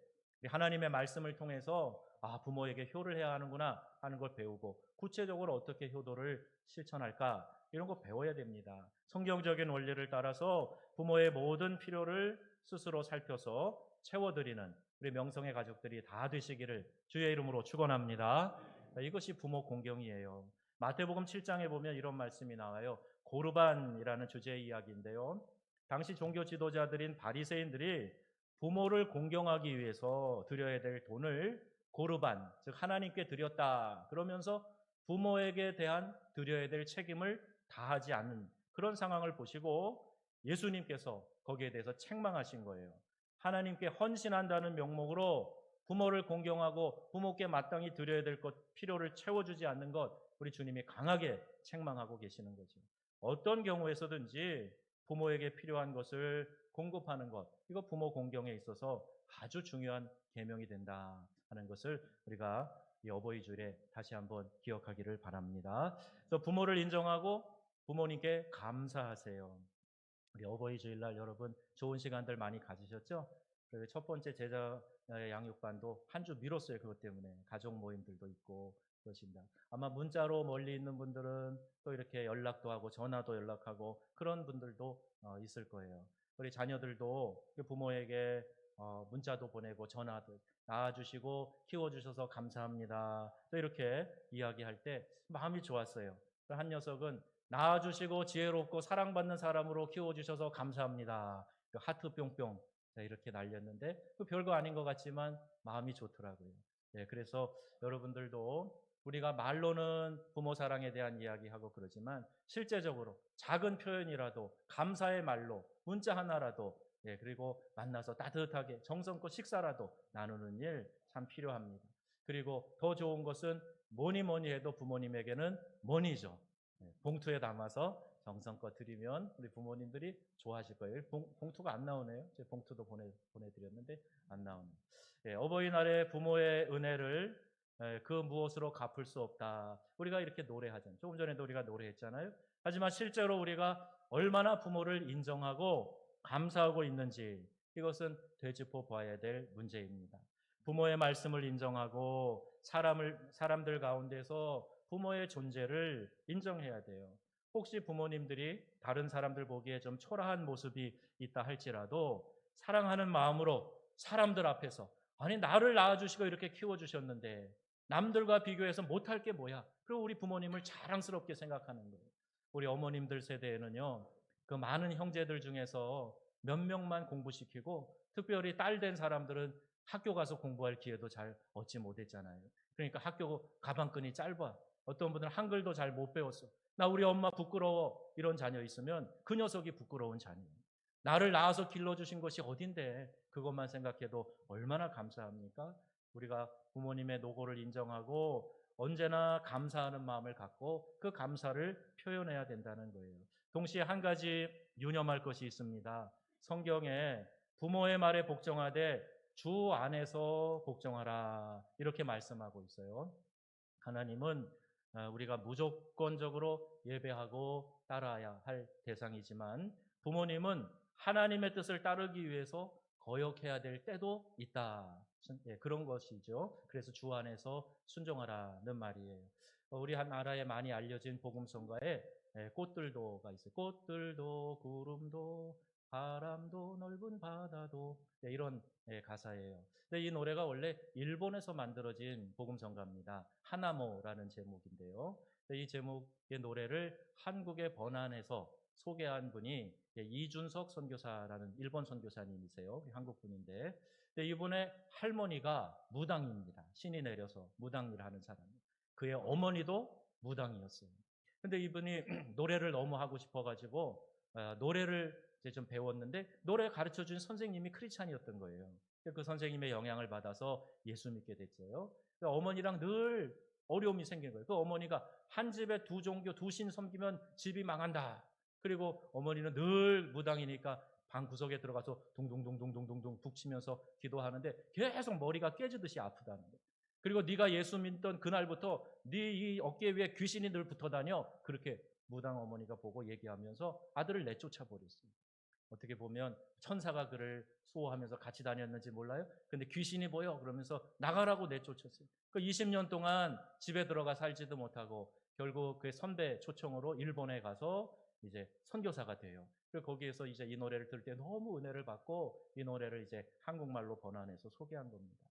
하나님의 말씀을 통해서 부모에게 효를 해야 하는구나 하는 걸 배우고, 구체적으로 어떻게 효도를 실천할까 이런 거 배워야 됩니다. 성경적인 원리를 따라서 부모의 모든 필요를 스스로 살펴서 채워드리는 우리 명성의 가족들이 다 되시기를 주의 이름으로 축원합니다. 이것이 부모 공경이에요. 마태복음 7장에 보면 이런 말씀이 나와요. 고르반이라는 주제의 이야기인데요. 당시 종교 지도자들인 바리새인들이 부모를 공경하기 위해서 드려야 될 돈을 고르반, 즉 하나님께 드렸다 그러면서 부모에게 대한 드려야 될 책임을 다하지 않는 그런 상황을 보시고 예수님께서 거기에 대해서 책망하신 거예요. 하나님께 헌신한다는 명목으로 부모를 공경하고 부모께 마땅히 드려야 될 것, 필요를 채워주지 않는 것, 우리 주님이 강하게 책망하고 계시는 거죠. 어떤 경우에서든지 부모에게 필요한 것을 공급하는 것, 이거 부모 공경에 있어서 아주 중요한 계명이 된다 하는 것을 우리가 이 어버이 주일에 다시 한번 기억하기를 바랍니다. 그래서 부모를 인정하고 부모님께 감사하세요. 우리 어버이 주일날 여러분 좋은 시간들 많이 가지셨죠? 그리고 첫 번째 제자 양육반도 한 주 미뤘어요. 그것 때문에 가족 모임들도 있고 그러십니다. 아마 문자로 멀리 있는 분들은 또 이렇게 연락도 하고 전화도 연락하고 그런 분들도 있을 거예요. 우리 자녀들도 부모에게 문자도 보내고 전화도 낳아주시고 키워주셔서 감사합니다. 또 이렇게 이야기할 때 마음이 좋았어요. 한 녀석은 낳아주시고 지혜롭고 사랑받는 사람으로 키워주셔서 감사합니다. 하트 뿅뿅 이렇게 날렸는데 별거 아닌 것 같지만 마음이 좋더라고요. 네, 그래서 여러분들도 우리가 말로는 부모 사랑에 대한 이야기하고 그러지만 실제적으로 작은 표현이라도 감사의 말로 문자 하나라도 그리고 만나서 따뜻하게 정성껏 식사라도 나누는 일 참 필요합니다. 그리고 더 좋은 것은 뭐니 해도 부모님에게는 money죠. 봉투에 담아서 정성껏 드리면 우리 부모님들이 좋아하실 거예요. 봉투가 안 나오네요. 제 봉투도 보내드렸는데 안 나오네요. 어버이날에 부모의 은혜를 그 무엇으로 갚을 수 없다. 우리가 이렇게 노래하잖아요. 조금 전에도 우리가 노래했잖아요. 하지만 실제로 우리가 얼마나 부모를 인정하고 감사하고 있는지 이것은 되짚어 봐야 될 문제입니다. 부모의 말씀을 인정하고 사람들 가운데서 부모의 존재를 인정해야 돼요. 혹시 부모님들이 다른 사람들 보기에 좀 초라한 모습이 있다 할지라도 사랑하는 마음으로 사람들 앞에서 아니 나를 낳아주시고 이렇게 키워주셨는데 남들과 비교해서 못할 게 뭐야? 그리고 우리 부모님을 자랑스럽게 생각하는 거예요. 우리 어머님들 세대에는요, 그 많은 형제들 중에서 몇 명만 공부시키고 특별히 딸 된 사람들은 학교 가서 공부할 기회도 잘 얻지 못했잖아요. 그러니까 학교 가방끈이 짧아. 어떤 분들은 한글도 잘 못 배웠어. 나 우리 엄마 부끄러워. 이런 자녀 있으면 그 녀석이 부끄러운 자녀예요. 나를 낳아서 길러주신 것이 어딘데 그것만 생각해도 얼마나 감사합니까? 우리가 부모님의 노고를 인정하고 언제나 감사하는 마음을 갖고 그 감사를 표현해야 된다는 거예요. 동시에 한 가지 유념할 것이 있습니다. 성경에 부모의 말에 복종하되 주 안에서 복종하라 이렇게 말씀하고 있어요. 하나님은 우리가 무조건적으로 예배하고 따라야 할 대상이지만 부모님은 하나님의 뜻을 따르기 위해서 거역해야 될 때도 있다. 그런 것이죠. 그래서 주 안에서 순종하라는 말이에요. 우리 한 나라에 많이 알려진 복음성가에 꽃들도가 있어요. 꽃들도 구름도 바람도 넓은 바다도 이런 가사예요. 근데 이 노래가 원래 일본에서 만들어진 복음성가입니다. 하나모라는 제목인데요. 이 제목의 노래를 한국에 번안해서 소개한 분이 이준석 선교사라는 일본 선교사님이세요. 한국 분인데 이분의 할머니가 무당입니다. 신이 내려서 무당일을 하는 사람이에요. 그의 어머니도 무당이었어요. 근데 이분이 노래를 너무 하고 싶어가지고 노래를 이제 좀 배웠는데 노래 가르쳐준 선생님이 크리스찬이었던 거예요. 그 선생님의 영향을 받아서 예수 믿게 됐어요. 어머니랑 늘 어려움이 생긴 거예요. 그 어머니가 한 집에 두 종교, 두 신 섬기면 집이 망한다. 그리고 어머니는 늘 무당이니까 방 구석에 들어가서 둥둥둥둥둥둥 북치면서 기도하는데 계속 머리가 깨지듯이 아프다는 거예요. 그리고 네가 예수 믿던 그날부터 네 이 어깨 위에 귀신이 늘 붙어 다녀. 그렇게 무당 어머니가 보고 얘기하면서 아들을 내쫓아 버렸어요. 어떻게 보면 천사가 그를 수호하면서 같이 다녔는지 몰라요. 근데 귀신이 보여 그러면서 나가라고 내쫓았어요. 그 20년 동안 집에 들어가 살지도 못하고 결국 그 선배 초청으로 일본에 가서 이제 선교사가 돼요. 그리고 거기에서 이제 이 노래를 들을 때 너무 은혜를 받고 이 노래를 이제 한국말로 번안해서 소개한 겁니다.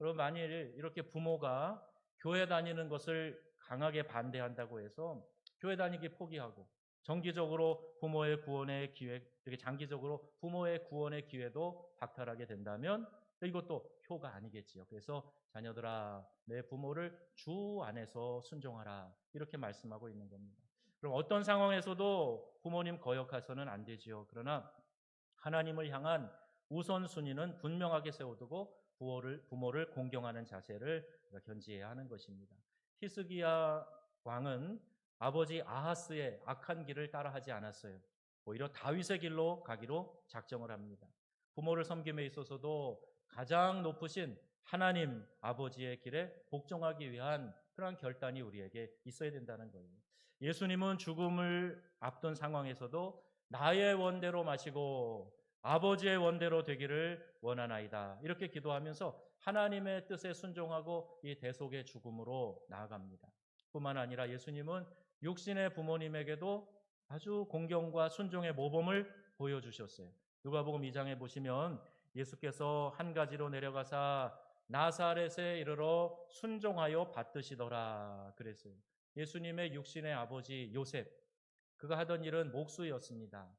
여러분 만일 이렇게 부모가 교회 다니는 것을 강하게 반대한다고 해서 교회 다니기 포기하고 정기적으로 부모의 구원의 기회, 되게 장기적으로 부모의 구원의 기회도 박탈하게 된다면 이것도 효가 아니겠지요. 그래서 자녀들아, 내 부모를 주 안에서 순종하라 이렇게 말씀하고 있는 겁니다. 그럼 어떤 상황에서도 부모님 거역해서는 안 되지요. 그러나 하나님을 향한 우선순위는 분명하게 세워두고 부모를 공경하는 자세를 견지해야 하는 것입니다. 히스기야 왕은 아버지 아하스의 악한 길을 따라하지 않았어요. 오히려 다윗의 길로 가기로 작정을 합니다. 부모를 섬김에 있어서도 가장 높으신 하나님 아버지의 길에 복종하기 위한 그러한 결단이 우리에게 있어야 된다는 거예요. 예수님은 죽음을 앞둔 상황에서도 나의 원대로 마시고 아버지의 원대로 되기를 원하나이다. 이렇게 기도하면서 하나님의 뜻에 순종하고 이 대속의 죽음으로 나아갑니다. 뿐만 아니라 예수님은 육신의 부모님에게도 아주 공경과 순종의 모범을 보여주셨어요. 누가복음 2장에 보시면 예수께서 한 가지로 내려가사 나사렛에 이르러 순종하여 받드시더라 그랬어요. 예수님의 육신의 아버지 요셉, 그가 하던 일은 목수였습니다.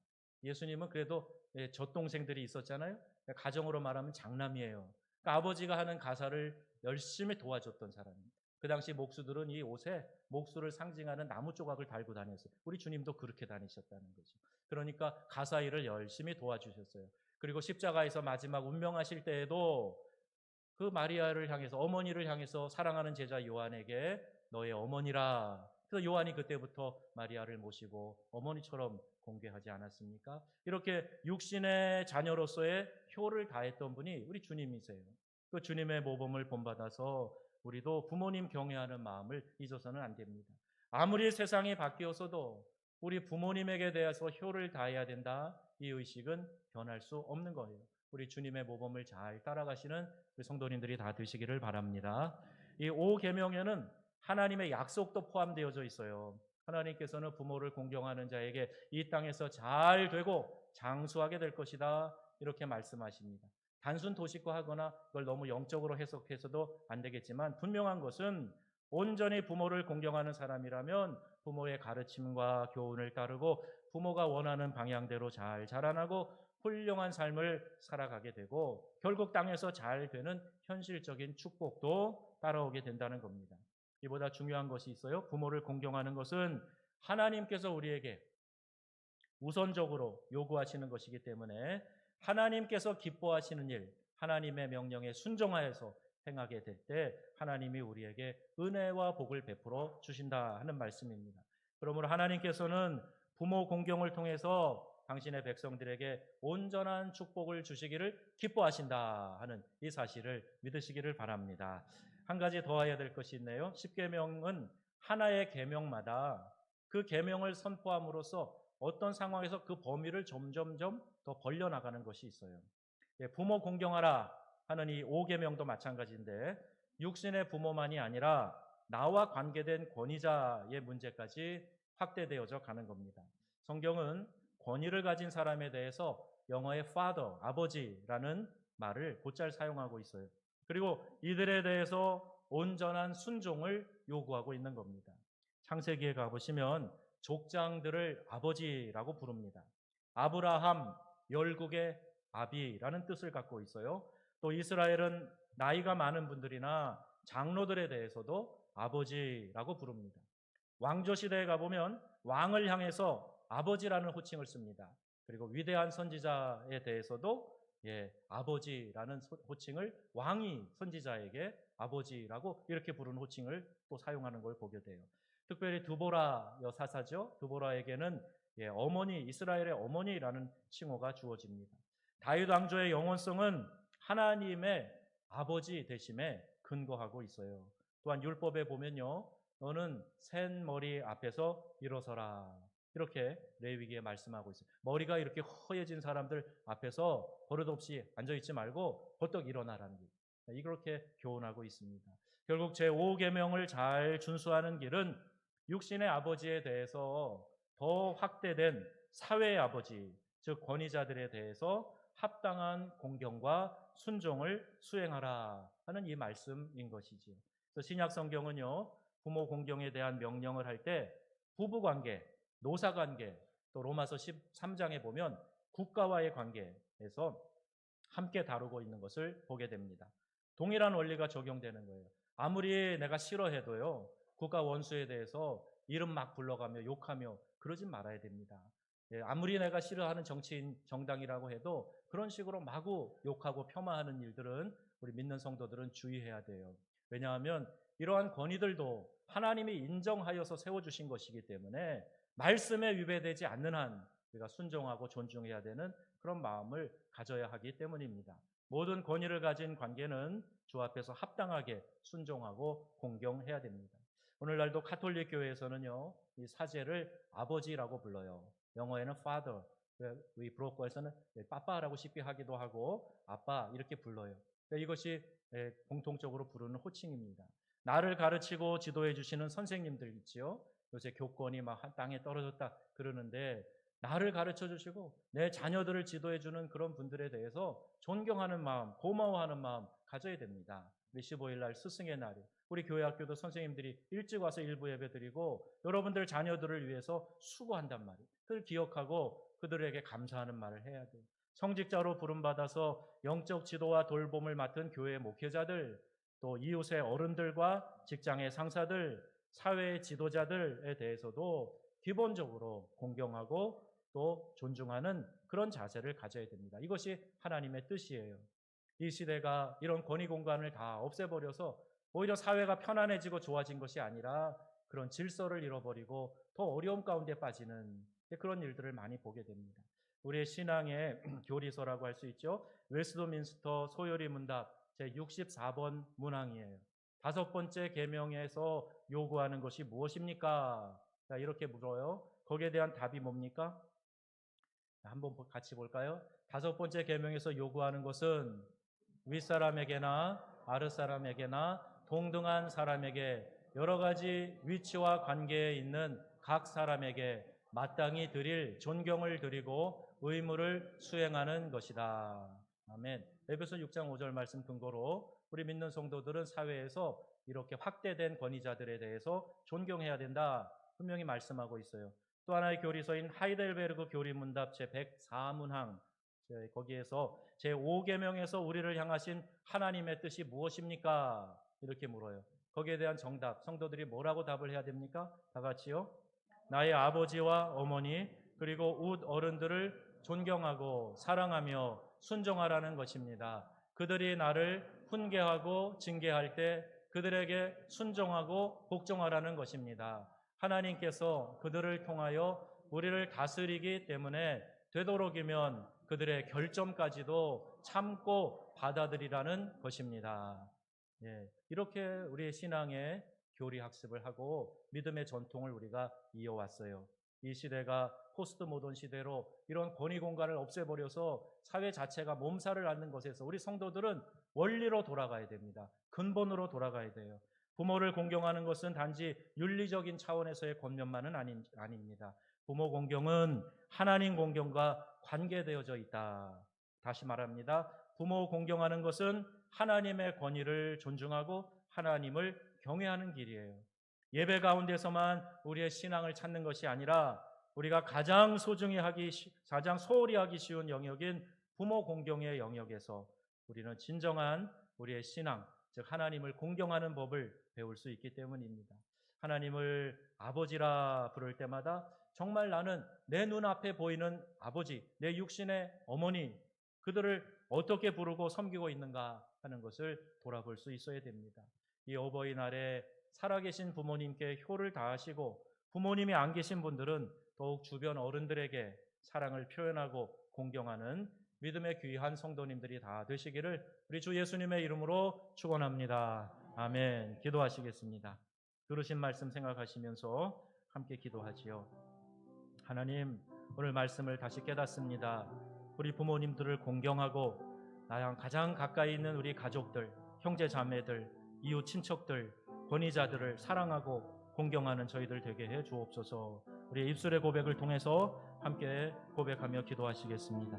예수님은 그래도 젖동생들이 있었잖아요. 가정으로 말하면 장남이에요. 그러니까 아버지가 하는 가사를 열심히 도와줬던 사람입니다. 그 당시 목수들은 이 옷에 목수를 상징하는 나무 조각을 달고 다녔어요. 우리 주님도 그렇게 다니셨다는 거죠. 그러니까 가사 일을 열심히 도와주셨어요. 그리고 십자가에서 마지막 운명하실 때에도 그 마리아를 향해서 어머니를 향해서 사랑하는 제자 요한에게 너의 어머니라. 그래서 요한이 그때부터 마리아를 모시고 어머니처럼 공개하지 않았습니까? 이렇게 육신의 자녀로서의 효를 다했던 분이 우리 주님이세요. 그 주님의 모범을 본받아서 우리도 부모님 경외하는 마음을 잊어서는 안 됩니다. 아무리 세상이 바뀌어서도 우리 부모님에게 대해서 효를 다해야 된다. 이 의식은 변할 수 없는 거예요. 우리 주님의 모범을 잘 따라가시는 우리 성도님들이 다 되시기를 바랍니다. 이 5계명에는 하나님의 약속도 포함되어져 있어요. 하나님께서는 부모를 공경하는 자에게 이 땅에서 잘 되고 장수하게 될 것이다. 이렇게 말씀하십니다. 단순 도식화하거나 그걸 너무 영적으로 해석해서도 안 되겠지만 분명한 것은 온전히 부모를 공경하는 사람이라면 부모의 가르침과 교훈을 따르고 부모가 원하는 방향대로 잘 자라나고 훌륭한 삶을 살아가게 되고 결국 땅에서 잘 되는 현실적인 축복도 따라오게 된다는 겁니다. 이보다 중요한 것이 있어요. 부모를 공경하는 것은 하나님께서 우리에게 우선적으로 요구하시는 것이기 때문에 하나님께서 기뻐하시는 일, 하나님의 명령에 순종하여서 행하게 될 때 하나님이 우리에게 은혜와 복을 베풀어 주신다 하는 말씀입니다. 그러므로 하나님께서는 부모 공경을 통해서 당신의 백성들에게 온전한 축복을 주시기를 기뻐하신다 하는 이 사실을 믿으시기를 바랍니다. 한 가지 더 해야 될 것이 있네요. 십계명은 하나의 계명마다 그 계명을 선포함으로써 어떤 상황에서 그 범위를 점점점 더 벌려나가는 것이 있어요. 부모 공경하라 하는 이 5계명도 마찬가지인데 육신의 부모만이 아니라 나와 관계된 권위자의 문제까지 확대되어져 가는 겁니다. 성경은 권위를 가진 사람에 대해서 영어의 father, 아버지라는 말을 곧잘 사용하고 있어요. 그리고 이들에 대해서 온전한 순종을 요구하고 있는 겁니다. 창세기에 가보시면 족장들을 아버지라고 부릅니다. 아브라함, 열국의 아비라는 뜻을 갖고 있어요. 또 이스라엘은 나이가 많은 분들이나 장로들에 대해서도 아버지라고 부릅니다. 왕조시대에 가보면 왕을 향해서 아버지라는 호칭을 씁니다. 그리고 위대한 선지자에 대해서도 아버지라는 호칭을 왕이 선지자에게 아버지라고 이렇게 부르는 호칭을 또 사용하는 걸 보게 돼요. 특별히 드보라 여사사죠. 드보라에게는 어머니, 이스라엘의 어머니라는 칭호가 주어집니다. 다윗 왕조의 영원성은 하나님의 아버지 되심에 근거하고 있어요. 또한 율법에 보면요, 너는 센 머리 앞에서 일어서라. 이렇게 레위기에 말씀하고 있어요. 머리가 이렇게 허해진 사람들 앞에서 버릇없이 앉아있지 말고 벌떡 일어나라는 길. 이렇게 교훈하고 있습니다. 결국 제5계명을 잘 준수하는 길은 육신의 아버지에 대해서 더 확대된 사회의 아버지, 즉 권위자들에 대해서 합당한 공경과 순종을 수행하라 하는 이 말씀인 것이지요. 그래서 신약 성경은요, 부모 공경에 대한 명령을 할 때 부부관계, 노사관계, 또 로마서 13장에 보면 국가와의 관계에서 함께 다루고 있는 것을 보게 됩니다. 동일한 원리가 적용되는 거예요. 아무리 내가 싫어해도요, 국가 원수에 대해서 이름 막 불러가며 욕하며 그러진 말아야 됩니다. 아무리 내가 싫어하는 정치인, 정당이라고 해도 그런 식으로 마구 욕하고 폄하하는 일들은 우리 믿는 성도들은 주의해야 돼요. 왜냐하면 이러한 권위들도 하나님이 인정하여서 세워주신 것이기 때문에 말씀에 위배되지 않는 한 우리가 순종하고 존중해야 되는 그런 마음을 가져야 하기 때문입니다. 모든 권위를 가진 관계는 주 앞에서 합당하게 순종하고 공경해야 됩니다. 오늘날도 가톨릭 교회에서는요, 이 사제를 아버지라고 불러요. 영어에는 father, 우리 브로커에서는 빠빠라고 쉽게 하기도 하고 아빠 이렇게 불러요. 이것이 공통적으로 부르는 호칭입니다. 나를 가르치고 지도해 주시는 선생님들 있지요. 요새 교권이 막 땅에 떨어졌다 그러는데 나를 가르쳐 주시고 내 자녀들을 지도해 주는 그런 분들에 대해서 존경하는 마음, 고마워하는 마음 가져야 됩니다. 우리 15일 날 스승의 날이 우리 교회 학교도 선생님들이 일찍 와서 일부 예배 드리고 여러분들 자녀들을 위해서 수고한단 말이에요. 그걸 기억하고 그들에게 감사하는 말을 해야 돼요. 성직자로 부름받아서 영적 지도와 돌봄을 맡은 교회 목회자들, 또 이웃의 어른들과 직장의 상사들, 사회의 지도자들에 대해서도 기본적으로 공경하고 또 존중하는 그런 자세를 가져야 됩니다. 이것이 하나님의 뜻이에요. 이 시대가 이런 권위 공간을 다 없애버려서 오히려 사회가 편안해지고 좋아진 것이 아니라 그런 질서를 잃어버리고 더 어려움 가운데 빠지는 그런 일들을 많이 보게 됩니다. 우리의 신앙의 교리서라고 할 수 있죠. 웨스트민스터 소요리 문답 제64번 문항이에요. 5번째 계명에서 요구하는 것이 무엇입니까? 자, 이렇게 물어요. 거기에 대한 답이 뭡니까? 한번 같이 볼까요? 5번째 계명에서 요구하는 것은 윗사람에게나 아랫사람에게나 동등한 사람에게 여러 가지 위치와 관계에 있는 각 사람에게 마땅히 드릴 존경을 드리고 의무를 수행하는 것이다. 아멘. 에베소 6장 5절 말씀 근거로 우리 믿는 성도들은 사회에서 이렇게 확대된 권위자들에 대해서 존경해야 된다. 분명히 말씀하고 있어요. 또 하나의 교리서인 하이델베르그 교리문답 제104문항 거기에서 제5계명에서 우리를 향하신 하나님의 뜻이 무엇입니까? 이렇게 물어요. 거기에 대한 정답, 성도들이 뭐라고 답을 해야 됩니까? 다 같이요. 나의 아버지와 어머니 그리고 웃 어른들을 존경하고 사랑하며 순종하라는 것입니다. 그들이 나를 훈계하고 징계할 때 그들에게 순종하고 복종하라는 것입니다. 하나님께서 그들을 통하여 우리를 다스리기 때문에 되도록이면 그들의 결점까지도 참고 받아들이라는 것입니다. 이렇게 우리의 신앙의 교리 학습을 하고 믿음의 전통을 우리가 이어왔어요. 이 시대가 포스트 모던 시대로 이런 권위 공간을 없애버려서 사회 자체가 몸살을 앓는 것에서 우리 성도들은 원리로 돌아가야 됩니다. 근본으로 돌아가야 돼요. 부모를 공경하는 것은 단지 윤리적인 차원에서의 권면만은 아닙니다. 부모 공경은 하나님 공경과 관계되어져 있다. 다시 말합니다. 부모 공경하는 것은 하나님의 권위를 존중하고 하나님을 경외하는 길이에요. 예배 가운데서만 우리의 신앙을 찾는 것이 아니라 우리가 가장 소중히 가장 소홀히 하기 쉬운 영역인 부모 공경의 영역에서 우리는 진정한 우리의 신앙, 즉 하나님을 공경하는 법을 배울 수 있기 때문입니다. 하나님을 아버지라 부를 때마다 정말 나는 내 눈앞에 보이는 아버지, 내 육신의 어머니, 그들을 어떻게 부르고 섬기고 있는가 하는 것을 돌아볼 수 있어야 됩니다. 이 어버이날에 살아계신 부모님께 효를 다하시고 부모님이 안 계신 분들은 더욱 주변 어른들에게 사랑을 표현하고 공경하는 믿음의 귀한 성도님들이 다 되시기를 우리 주 예수님의 이름으로 축원합니다. 아멘. 기도하시겠습니다. 들으신 말씀 생각하시면서 함께 기도하지요. 하나님, 오늘 말씀을 다시 깨닫습니다. 우리 부모님들을 공경하고 나랑 가장 가까이 있는 우리 가족들, 형제 자매들, 이웃 친척들, 권위자들을 사랑하고 공경하는 저희들 되게 해 주옵소서. 우리의 입술의 고백을 통해서 함께 고백하며 기도하시겠습니다.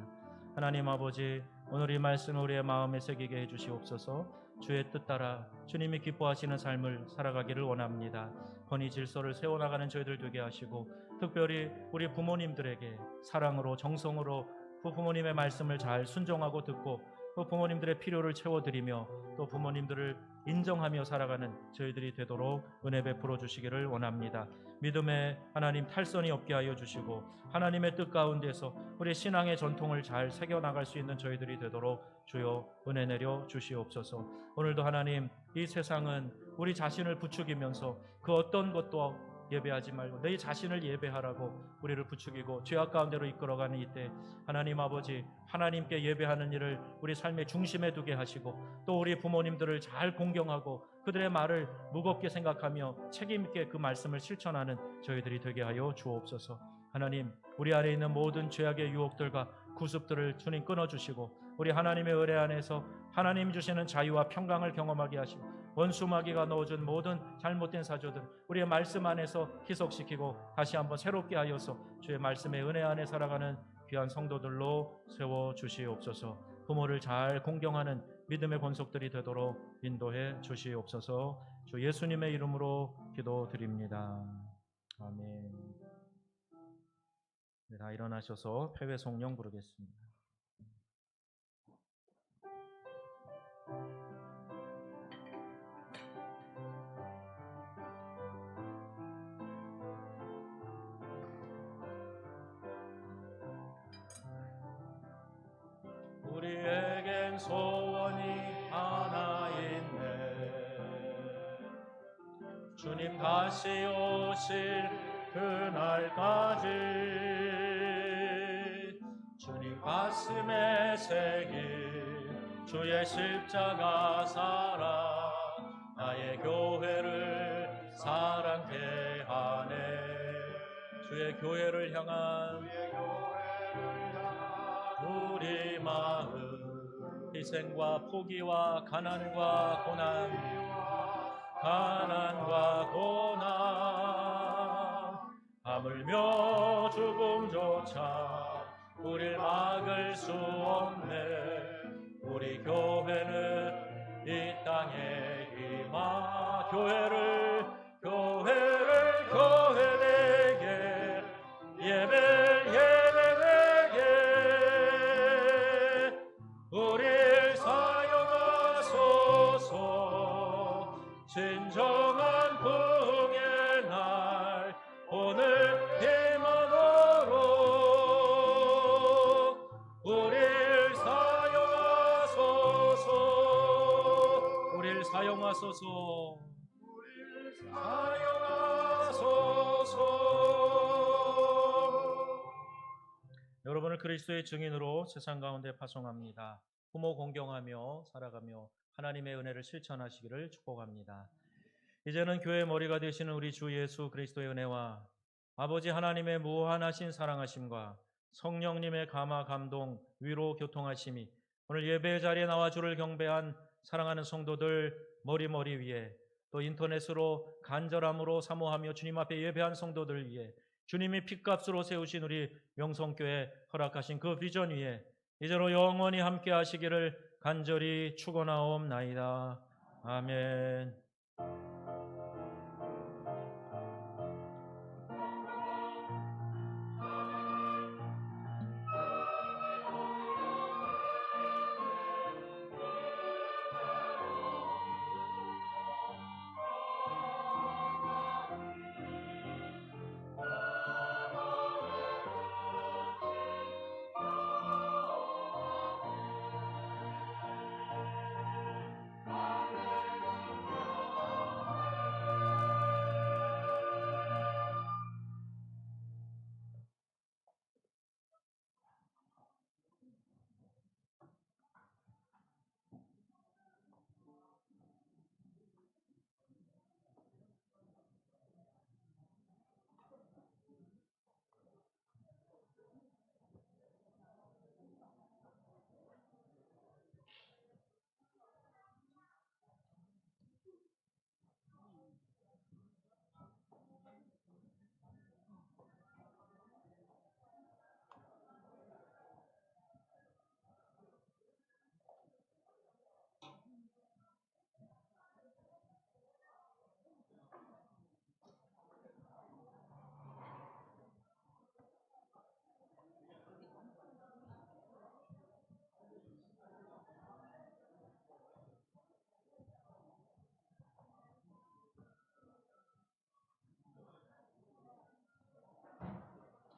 하나님 아버지, 오늘 이 말씀을 우리의 마음에 새기게 해 주시옵소서. 주의 뜻 따라 주님이 기뻐하시는 삶을 살아가기를 원합니다. 권위 질서를 세워나가는 저희들 되게 하시고 특별히 우리 부모님들에게 사랑으로 정성으로 그 부모님의 말씀을 잘 순종하고 듣고 또 부모님들의 필요를 채워드리며 또 부모님들을 인정하며 살아가는 저희들이 되도록 은혜 베풀어 주시기를 원합니다. 믿음의 하나님 탈선이 없게 하여 주시고 하나님의 뜻 가운데서 우리 신앙의 전통을 잘 새겨나갈 수 있는 저희들이 되도록 주여 은혜 내려 주시옵소서. 오늘도 하나님, 이 세상은 우리 자신을 부추기면서 그 어떤 것도 예배하지 말고 내 자신을 예배하라고 우리를 부추기고 죄악 가운데로 이끌어가는 이때 하나님 아버지, 하나님께 예배하는 일을 우리 삶의 중심에 두게 하시고 또 우리 부모님들을 잘 공경하고 그들의 말을 무겁게 생각하며 책임 있게 그 말씀을 실천하는 저희들이 되게 하여 주옵소서. 하나님, 우리 안에 있는 모든 죄악의 유혹들과 구습들을 주님 끊어주시고 우리 하나님의 은혜 안에서 하나님 주시는 자유와 평강을 경험하게 하시고 원수 마귀가 넣어준 모든 잘못된 사조들 우리의 말씀 안에서 희석시키고 다시 한번 새롭게 하여서 주의 말씀의 은혜 안에 살아가는 귀한 성도들로 세워주시옵소서. 부모를 잘 공경하는 믿음의 권속들이 되도록 인도해 주시옵소서. 주 예수님의 이름으로 기도드립니다. 아멘. 네, 다 일어나셔서 패회송령 부르겠습니다. 우리에겐 소원이 하나 있네. 주님 다시 오실 그날까지 주님 가슴에 새긴 주의 십자가 사랑 나의 교회를 사랑케 하네. 주의 교회를 향한 우리 마음 희생과 포기와 가난과 고난 하물며 죽음조차 우릴 막을 수 없네. 우리 교회는 이 땅에 임하 교회를 교회되게 예배되게 우릴 사용하소서. 진정한 부흥의 날 오늘 임하도록 우릴 사용하소서. 우릴 사용하소서. 여러분을 그리스도의 증인으로 세상 가운데 파송합니다. 부모 공경하며 살아가며 하나님의 은혜를 실천하시기를 축복합니다. 이제는 교회의 머리가 되시는 우리 주 예수 그리스도의 은혜와 아버지 하나님의 무한하신 사랑하심과 성령님의 감화 감동 위로 교통하심이 오늘 예배의 자리에 나와 주를 경배한 사랑하는 성도들 머리 위에 또 인터넷으로 간절함으로 사모하며 주님 앞에 예배한 성도들 위해 주님이 핏값으로 세우신 우리 명성교회 허락하신 그 비전 위에 이제로 영원히 함께 하시기를 간절히 축원하옵나이다. 아멘.